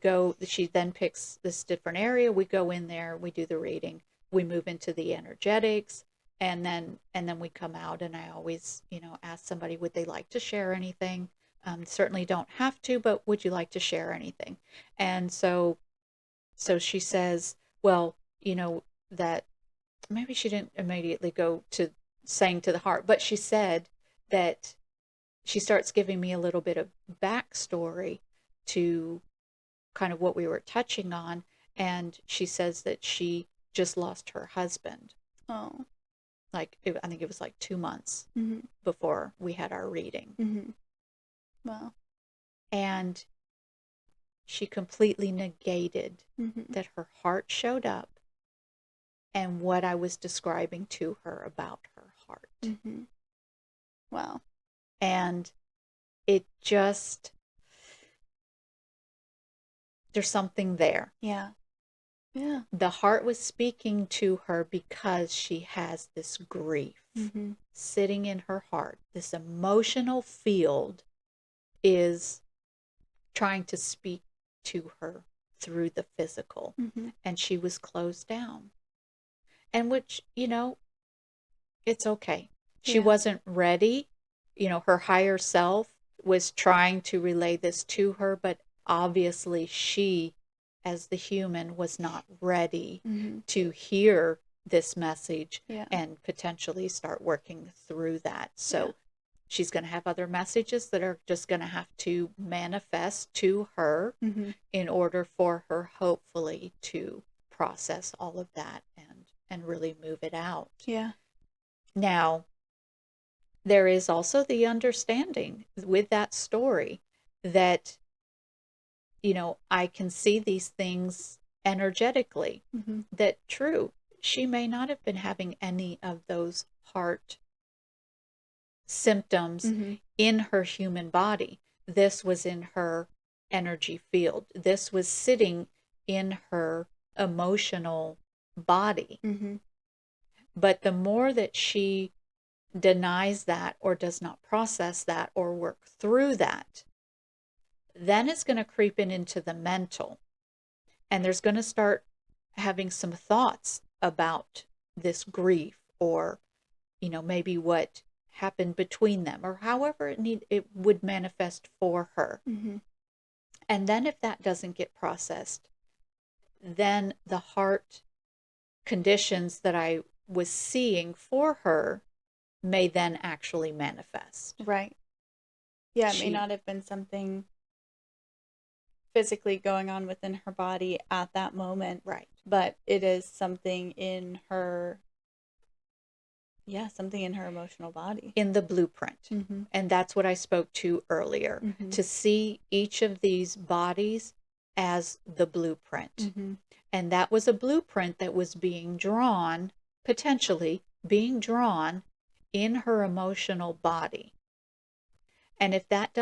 go, she then picks this different area. We go in there, we do the reading, we move into the energetics, and then we come out, and I always, ask somebody, would they like to share anything? Certainly don't have to, but would you like to share anything? And so she says, well, that maybe she didn't immediately go to saying to the heart, but she said that she starts giving me a little bit of backstory to kind of what we were touching on. And she says that she just lost her husband. Oh. I think it was like 2 months Mm-hmm. before we had our reading. Mm-hmm. Wow. And she completely negated Mm-hmm. that her heart showed up and what I was describing to her about her heart. Mm-hmm. Wow. And it just, there's something there. Yeah. Yeah. The heart was speaking to her because she has this grief Mm-hmm. sitting in her heart. This emotional field is trying to speak to her through the physical. Mm-hmm. And she was closed down. And which, it's okay. She Yeah. wasn't ready. Her higher self was trying to relay this to her, but obviously she, as the human, was not ready Mm-hmm. to hear this message Yeah. and potentially start working through that. So Yeah. she's going to have other messages that are just going to have to manifest to her Mm-hmm. in order for her, hopefully, to process all of that and really move it out. Yeah. Now, there is also the understanding with that story that, I can see these things energetically. Mm-hmm. That true, she may not have been having any of those heart symptoms Mm-hmm. in her human body. This was in her energy field. This was sitting in her emotional body. Mm-hmm. But the more that she denies that or does not process that or work through that, then it's going to creep into the mental. And there's going to start having some thoughts about this grief, or, maybe what happened between them, or however it would manifest for her. Mm-hmm. And then if that doesn't get processed, then the heart conditions that I was seeing for her may then actually manifest. Right. Yeah, it may not have been something physically going on within her body at that moment. Right. But it is something in her, something in her emotional body. In the blueprint. Mm-hmm. And that's what I spoke to earlier. Mm-hmm. To see each of these bodies as the blueprint. Mm-hmm. And that was a blueprint that was being drawn, potentially being drawn in her emotional body. And if that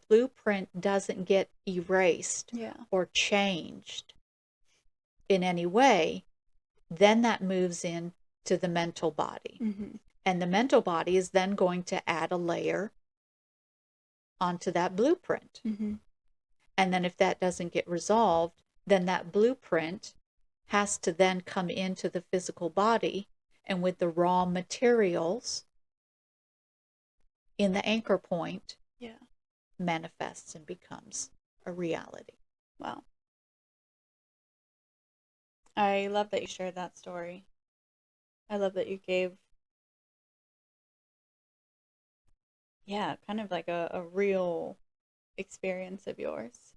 blueprint doesn't get erased or changed in any way, then that moves into the mental body. Mm-hmm. And the mental body is then going to add a layer onto that blueprint. Mm-hmm. And then if that doesn't get resolved, then that blueprint has to then come into the physical body, and with the raw materials in the anchor point, manifests and becomes a reality. Wow. I love that you shared that story. I love that you gave, kind of like a real experience of yours.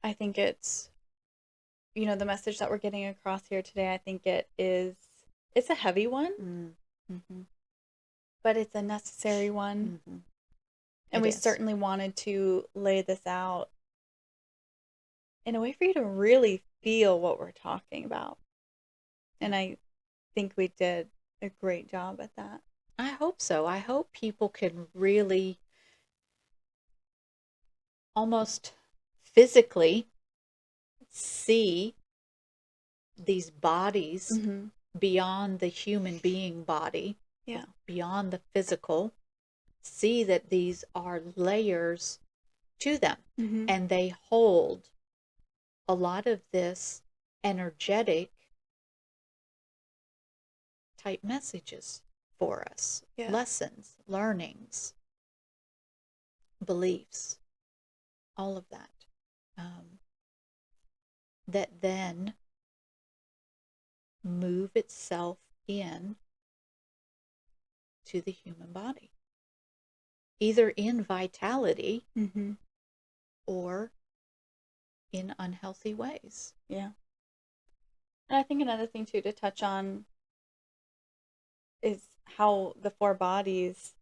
I think it's, the message that we're getting across here today, I think it's a heavy one, Mm-hmm. but it's a necessary one. Mm-hmm. And It we is. certainly wanted to lay this out in a way for you to really feel what we're talking about. And I think we did a great job at that. I hope so. I hope people can really almost physically see these bodies beyond the human being body, Yeah. beyond the physical, see that these are layers to them, and they hold a lot of this energetic type messages for us, lessons, learnings, beliefs, all of that, that then move itself in to the human body, either in vitality or in unhealthy ways. Yeah. And I think another thing too to touch on is how the 4 bodies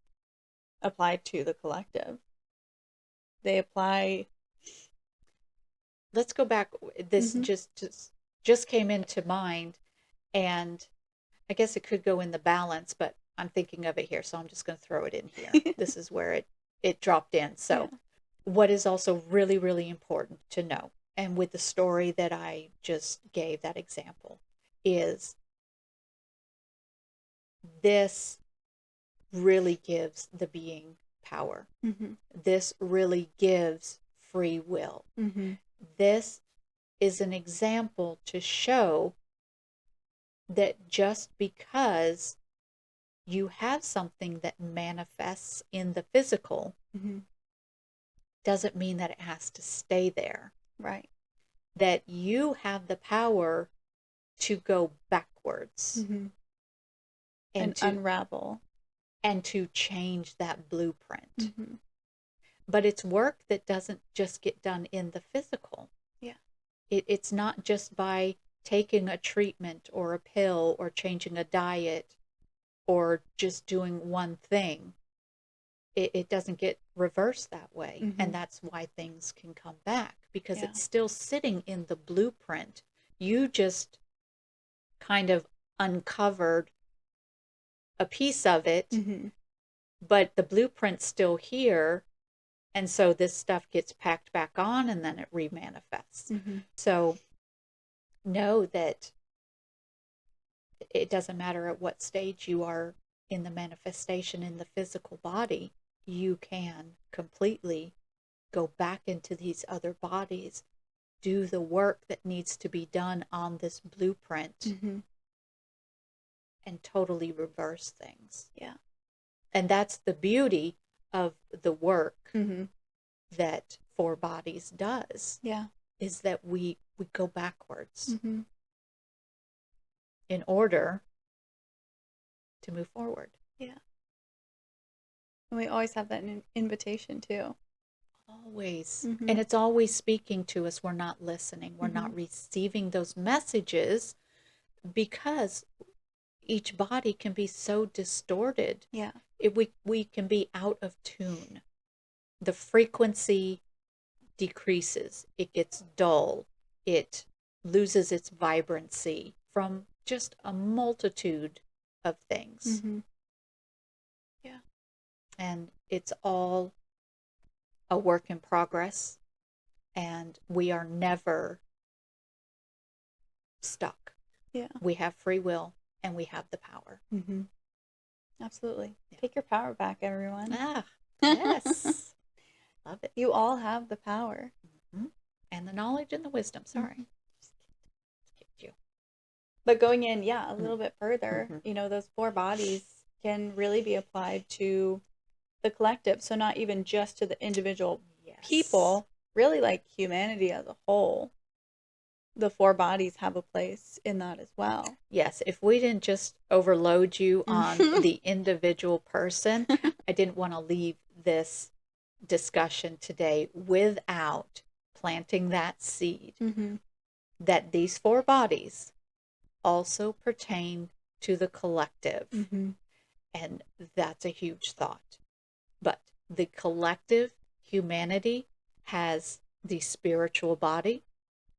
apply to the collective. They apply. Let's go back. This just came into mind, and I guess it could go in the balance, but I'm thinking of it here, so I'm just going to throw it in here. This is where it dropped in. So what is also really, really important to know, and with the story that I just gave that example, is this really gives the being power. This really gives free will. This is an example to show that just because you have something that manifests in the physical doesn't mean that it has to stay there. Right. That you have the power to go backwards and to unravel and to change that blueprint. But it's work that doesn't just get done in the physical. Yeah. It's not just by taking a treatment or a pill or changing a diet or just doing one thing. It doesn't get reversed that way. And that's why things can come back, because it's still sitting in the blueprint. You just kind of uncovered a piece of it, but the blueprint's still here. And so this stuff gets packed back on and then it remanifests. So know that it doesn't matter at what stage you are in the manifestation in the physical body, you can completely go back into these other bodies, do the work that needs to be done on this blueprint, and totally reverse things. Yeah. And that's the beauty of the work that 4Bodies does. Yeah. Is that we go backwards in order to move forward. Yeah. And we always have that invitation too. Always. And it's always speaking to us. We're not listening. We're not receiving those messages because each body can be so distorted. Yeah. We can be out of tune. The frequency decreases. It gets dull. It loses its vibrancy from just a multitude of things. Yeah. And it's all a work in progress, and we are never stuck. Yeah. We have free will and we have the power. Absolutely. Yeah. Take your power back, everyone. Yes. Love it. You all have the power. And the knowledge and the wisdom. Sorry. Just kicked you. But going in, a little bit further, those 4 bodies can really be applied to the collective. So not even just to the individual people, really like humanity as a whole. The 4 bodies have a place in that as well. Yes. If we didn't just overload you on the individual person, I didn't want to leave this discussion today without planting that seed that these 4 bodies also pertain to the collective. Mm-hmm. And that's a huge thought. But the collective humanity has the spiritual body,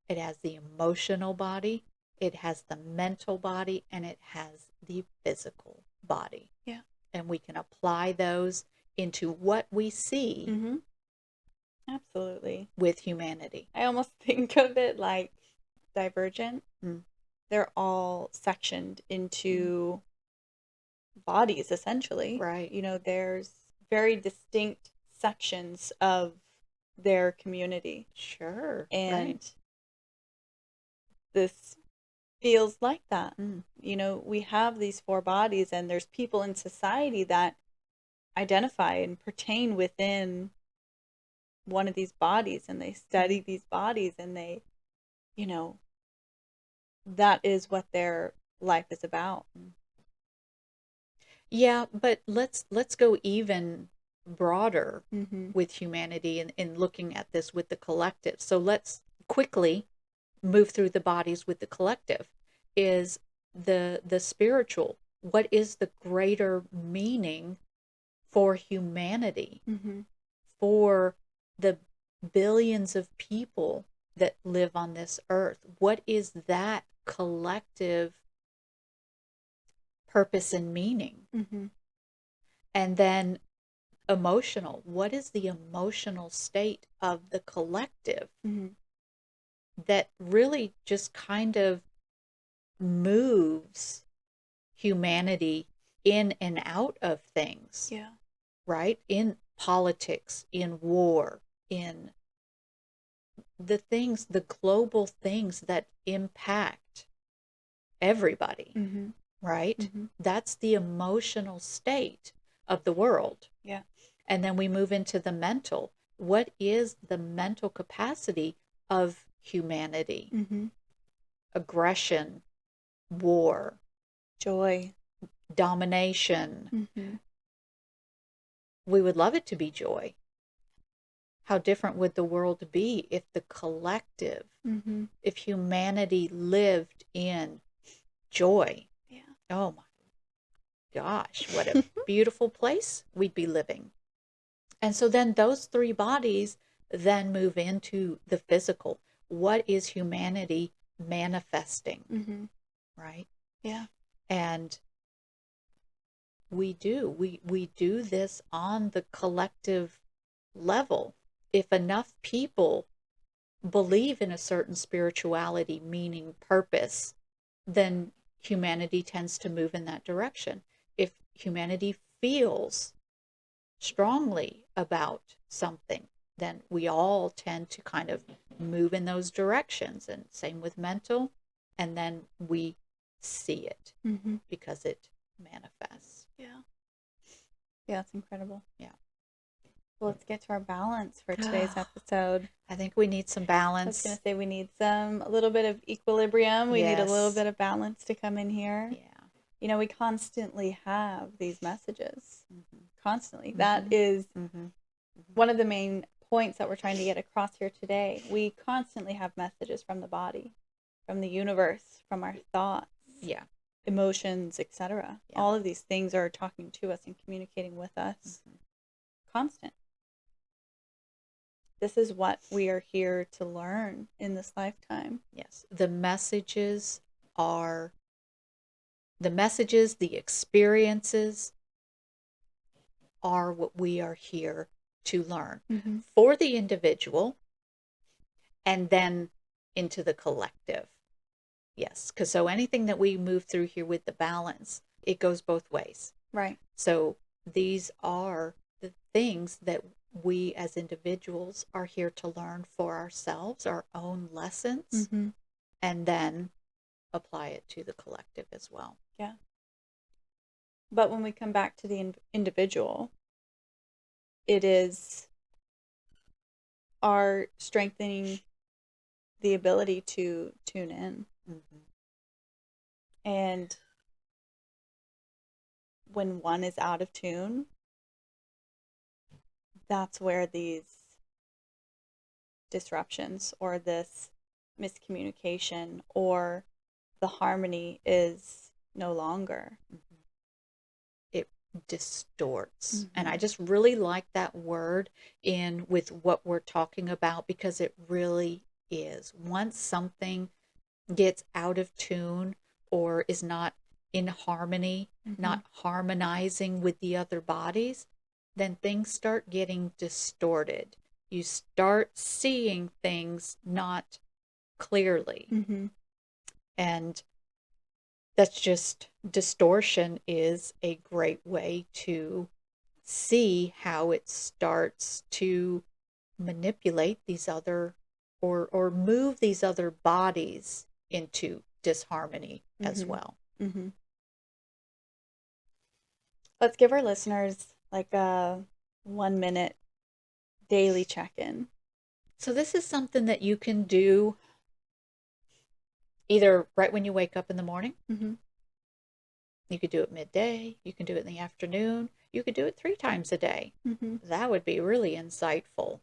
it has the emotional body, it has the mental body, and it has the physical body. Yeah. And we can apply those into what we see. Mm-hmm. Absolutely. With humanity. I almost think of it like Divergent. Mm. They're all sectioned into bodies, essentially. Right. You know, there's very distinct sections of their community. Sure. And right. this feels like that. Mm. You know, we have these 4 bodies, and there's people in society that identify and pertain within one of these bodies, and they study these bodies, and they, you know, that is what their life is about. Yeah, but let's go even broader Mm-hmm. with humanity and looking at this with the collective. So let's quickly move through the bodies with the collective. Is the spiritual, what is the greater meaning for humanity, Mm-hmm. for the billions of people that live on this earth? What is that collective purpose and meaning? Mm-hmm. And then emotional, what is the emotional state of the collective? Mm-hmm. That really just kind of moves humanity in and out of things. Yeah. Right? In politics, in war, in the things, the global things that impact everybody. Mm-hmm. Right? Mm-hmm. That's the emotional state of the world. Yeah. And then we move into the mental. What is the mental capacity of humanity? Mm-hmm. Aggression, war, Joy, domination. Mm-hmm. We would love it to be joy. How different would the world be if the collective, Mm-hmm. if humanity lived in joy? Yeah. Oh my gosh, what a beautiful place we'd be living. And so then those 3 bodies then move into the physical. What is humanity manifesting? Mm-hmm. Right? Yeah. And we do this on the collective level. If enough people believe in a certain spirituality, meaning, purpose, then humanity tends to move in that direction. If humanity feels strongly about something, then we all tend to kind of move in those directions. And same with mental. And then we see it Mm-hmm. because it manifests. Yeah. Yeah, it's incredible. Yeah. Well, let's get to our balance for today's episode. I think we need some balance. I was going to say we need a little bit of equilibrium. We need a little Yes. bit of balance to come in here. Yeah. You know, we constantly have these messages. Mm-hmm. Constantly. Mm-hmm. That is Mm-hmm. one of the main points that we're trying to get across here today. We constantly have messages from the body, from the universe, from our thoughts, Yeah. emotions, etc. Yeah. All of these things are talking to us and communicating with us. Mm-hmm. Constant. This is what we are here to learn in this lifetime. Yes. The messages, the experiences are what we are here to learn. Mm-hmm. For the individual and then into the collective. Yes. Because so anything that we move through here with the balance, it goes both ways. Right. So these are the things that we as individuals are here to learn for ourselves, our own lessons, Mm-hmm. and then apply it to the collective as well. Yeah. But when we come back to the individual, it is our strengthening the ability to tune in. Mm-hmm. And when one is out of tune, that's where these disruptions or this miscommunication or the harmony is no longer. It distorts. Mm-hmm. And I just really like that word in with what we're talking about, because it really is. Once something gets out of tune or is not in harmony, Mm-hmm. not harmonizing with the other bodies, then things start getting distorted. You start seeing things not clearly. Mm-hmm. And that's just, distortion is a great way to see how it starts to manipulate these other, or move these other bodies into disharmony as Mm-hmm. well. Mm-hmm. Let's give our listeners like a 1 minute daily check-in. So this is something that you can do either right when you wake up in the morning. Mm-hmm. You could do it midday. You can do it in the afternoon. You could do it 3 times a day. Mm-hmm. That would be really insightful.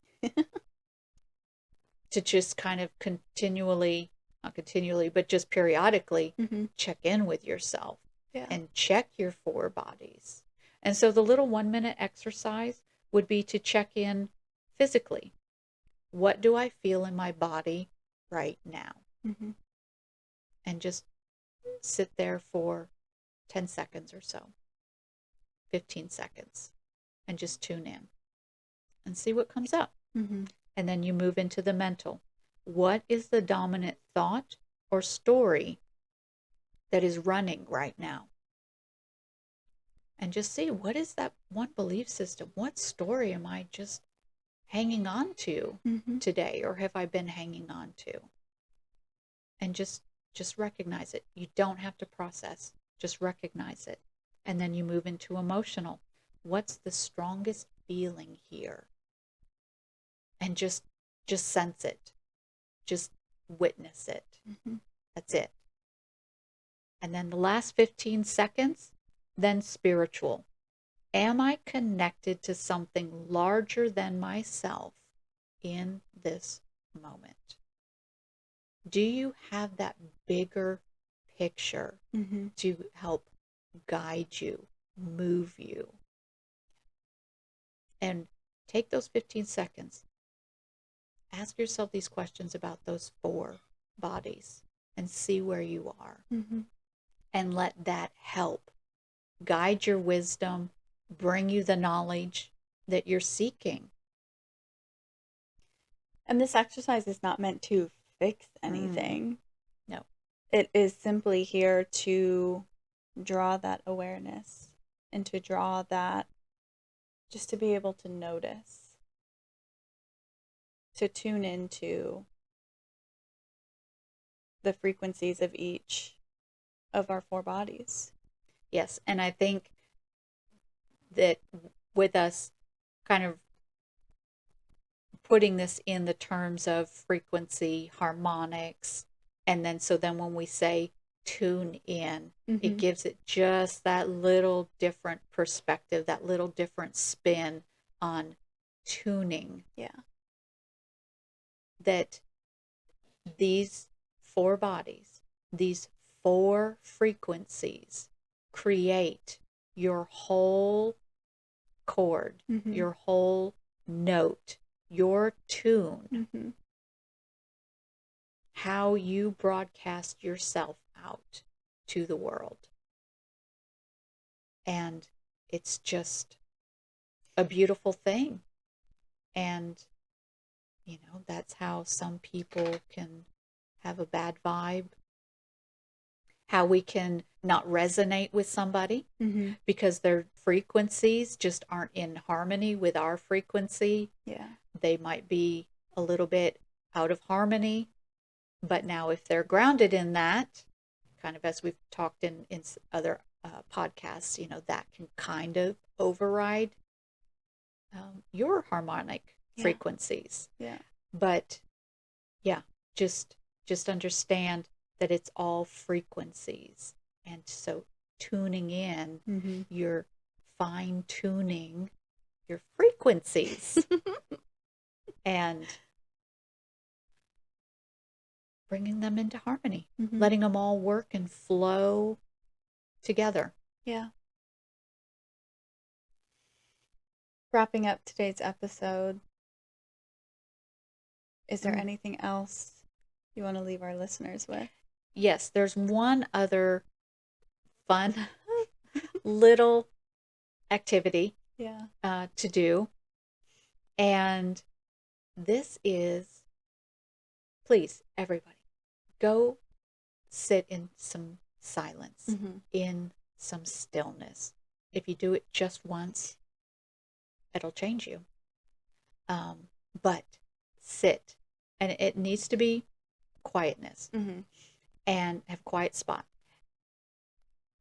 To just kind of continually, not continually, but just periodically Mm-hmm. check in with yourself. Yeah. And check your 4 bodies. And so the little 1 minute exercise would be to check in physically. What do I feel in my body right now? Mm-hmm. And just sit there for 10 seconds or so, 15 seconds, and just tune in and see what comes up. Mm-hmm. And then you move into the mental. What is the dominant thought or story that is running right now? And just see, what is that one belief system? What story am I just hanging on to Mm-hmm. today, or have I been hanging on to? And just recognize it. You don't have to process. Just recognize it. And then you move into emotional. What's the strongest feeling here? And just sense it. Just witness it. Mm-hmm. That's it. And then the last 15 seconds, then spiritual. Am I connected to something larger than myself in this moment? Do you have that bigger picture Mm-hmm. to help guide you, move you? And take those 15 seconds. Ask yourself these questions about those 4 bodies and see where you are. Mm-hmm. And let that help guide your wisdom, bring you the knowledge that you're seeking. And this exercise is not meant to fix anything. No. It is simply here to draw that awareness and to draw that, just to be able to notice, to tune into the frequencies of each of our 4 bodies. Yes, and I think that with us kind of putting this in the terms of frequency, harmonics, and then so then when we say tune in, Mm-hmm. it gives it just that little different perspective, that little different spin on tuning. Yeah. That these 4 bodies, these 4 frequencies create your whole chord, Mm-hmm. your whole note, your tune, Mm-hmm. how you broadcast yourself out to the world. And it's just a beautiful thing. And, that's how some people can have a bad vibe, how we can not resonate with somebody Mm-hmm. because their frequencies just aren't in harmony with our frequency. Yeah. They might be a little bit out of harmony, but now if they're grounded in that, kind of as we've talked in other podcasts, that can kind of override your harmonic frequencies. Yeah. But yeah, just understand that it's all frequencies. And so tuning in, Mm-hmm. you're fine tuning your frequencies. And bringing them into harmony, Mm-hmm. letting them all work and flow together. Yeah. Wrapping up today's episode, is there anything else you want to leave our listeners with? Yes, there's one other fun little activity to do. And this is, please, everybody, go sit in some silence, in some stillness. If you do it just once, it'll change you. But sit, and it needs to be quietness, and have a quiet spot.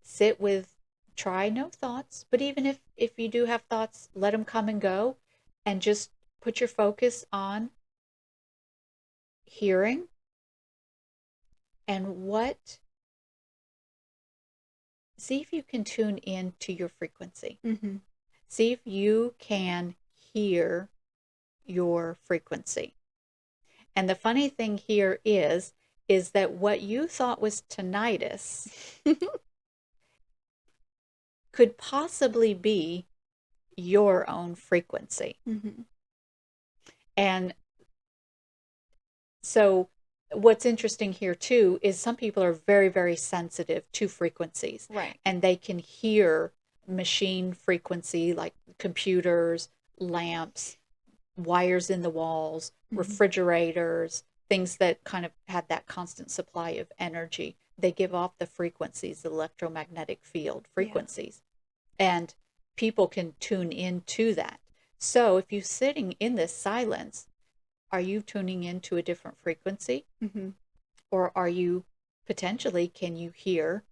Sit with, try no thoughts, but even if you do have thoughts, let them come and go, and just put your focus on hearing and see if you can tune in to your frequency. See if you can hear your frequency. And the funny thing here is that what you thought was tinnitus could possibly be your own frequency. And so what's interesting here too is some people are very, very sensitive to frequencies. Right. And they can hear machine frequency like computers, lamps, wires in the walls, refrigerators, things that kind of had that constant supply of energy. They give off the frequencies, the electromagnetic field frequencies. And people can tune into that. So if you're sitting in this silence, are you tuning into a different frequency? Or are you potentially, can you hear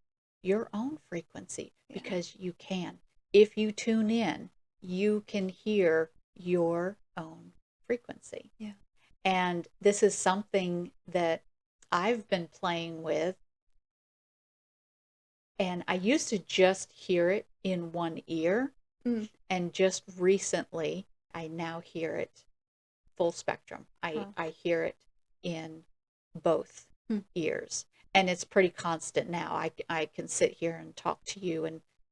your own frequency? Because you can. If you tune in, you can hear your own frequency. And this is something that I've been playing with. And I used to just hear it in one ear. And just recently, I now hear it full spectrum. I hear it in both ears. And it's pretty constant now. I can sit here and talk to you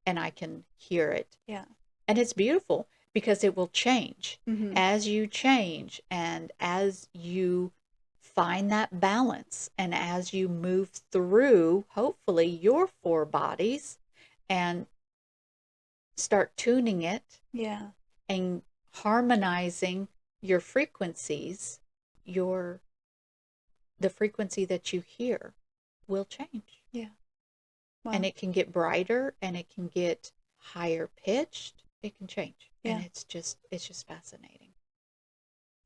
and I can hear it. And it's beautiful because it will change as you change and as you find that balance and as you move through, hopefully, your 4 bodies and start tuning it and harmonizing your frequencies, the frequency that you hear will change. Wow. And it can get brighter and it can get higher pitched. It can change. And it's just fascinating.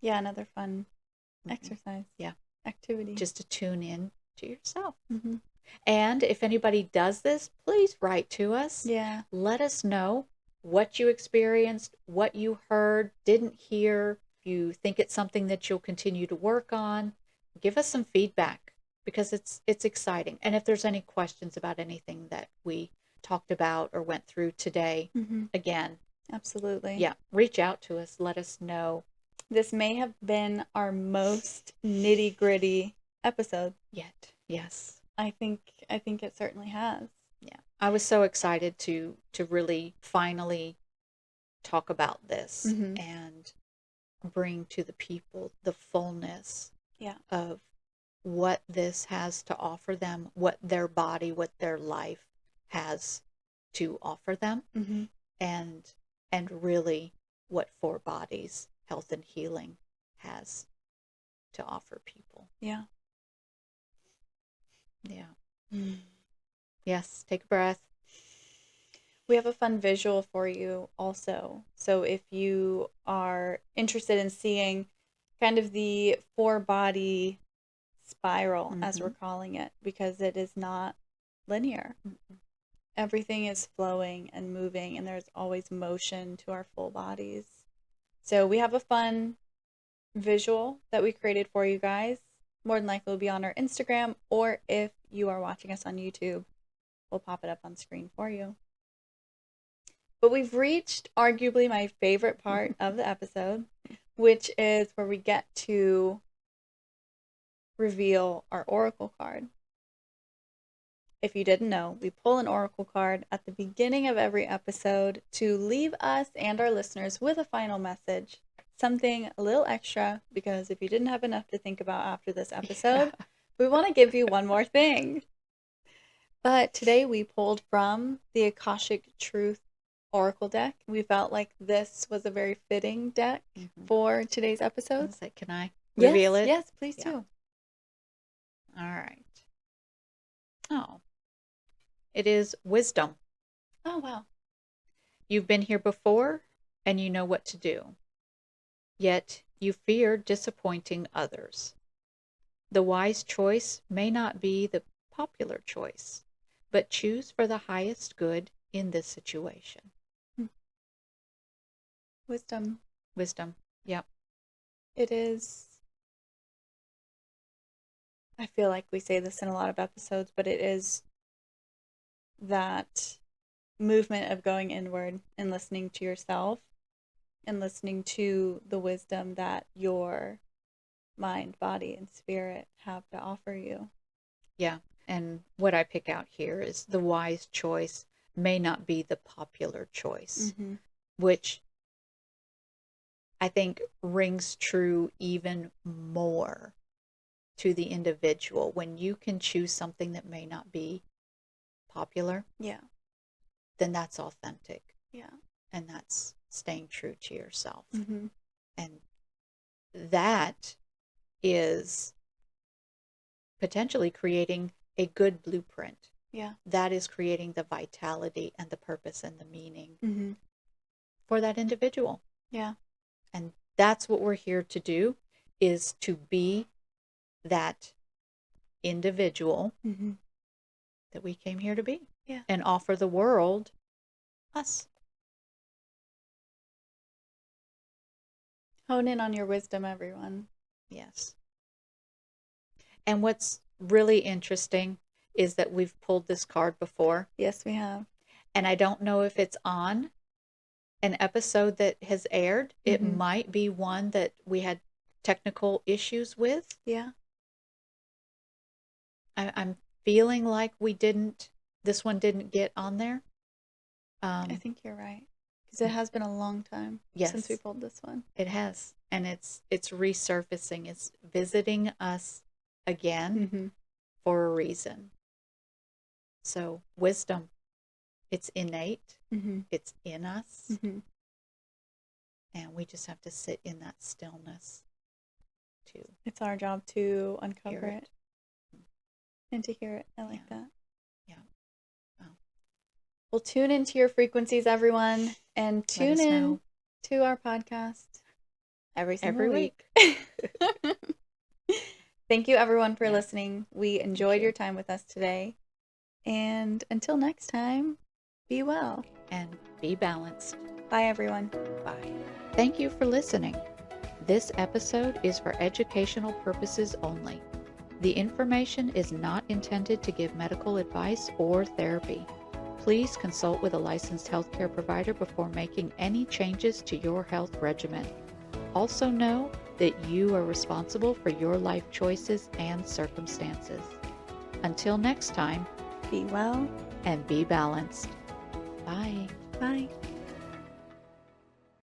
Another fun exercise. Activity. Just to tune in to yourself. And if anybody does this, please write to us. Let us know what you experienced, what you heard, didn't hear. If you think it's something that you'll continue to work on, give us some feedback because it's exciting. And if there's any questions about anything that we talked about or went through today, again, absolutely. Reach out to us. Let us know. This may have been our most nitty gritty episode yet. Yes. I think it certainly has. I was so excited to really finally talk about this and bring to the people the fullness of what this has to offer them, what their body, what their life has to offer them, and really what 4 Bodies health and healing has to offer people. Yes, take a breath. We have a fun visual for you also. So if you are interested in seeing kind of the 4 body spiral, as we're calling it, because it is not linear. Everything is flowing and moving, and there's always motion to our full bodies. So we have a fun visual that we created for you guys. More than likely will be on our Instagram, or if you are watching us on YouTube, we'll pop it up on screen for you. But we've reached arguably my favorite part of the episode, which is where we get to reveal our oracle card. If you didn't know, we pull an oracle card at the beginning of every episode to leave us and our listeners with a final message, something a little extra, because if you didn't have enough to think about after this episode, we want to give you one more thing. But today we pulled from the Akashic Truth Oracle deck. We felt like this was a very fitting deck for today's episode. Can I reveal it? Yes, please do. All right. Oh, it is wisdom. Oh, wow. You've been here before and you know what to do. Yet you fear disappointing others. The wise choice may not be the popular choice, but choose for the highest good in this situation. Wisdom. Yep. It is. I feel like we say this in a lot of episodes, but it is that movement of going inward and listening to yourself and listening to the wisdom that your mind, body, and spirit have to offer you. Yeah. And what I pick out here is the wise choice may not be the popular choice, which I think rings true even more to the individual. When you can choose something that may not be popular, then that's authentic. And that's staying true to yourself. And that is potentially creating a good blueprint. That is creating the vitality and the purpose and the meaning for that individual. And that's what we're here to do, is to be that individual that we came here to be. And offer the world us. Hone in on your wisdom, everyone. Yes. And what's really interesting is that we've pulled this card before. Yes, we have. And I don't know if it's on an episode that has aired. It might be one that we had technical issues with. I'm feeling like this one didn't get on there. I think you're right. Because it has been a long time since we pulled this one. It has. And it's resurfacing. It's visiting us again for a reason. So wisdom, it's innate. It's in us. And we just have to sit in that stillness too. It's our job to uncover it. And to hear it. I like that. Well, tune into your frequencies, everyone, and tune in to our podcast every week. Thank you, everyone, for listening. We enjoyed your time with us today. And until next time, be well. And be balanced. Bye, everyone. Bye. Thank you for listening. This episode is for educational purposes only. The information is not intended to give medical advice or therapy. Please consult with a licensed healthcare provider before making any changes to your health regimen. Also know that you are responsible for your life choices and circumstances. Until next time, be well and be balanced. Bye. Bye.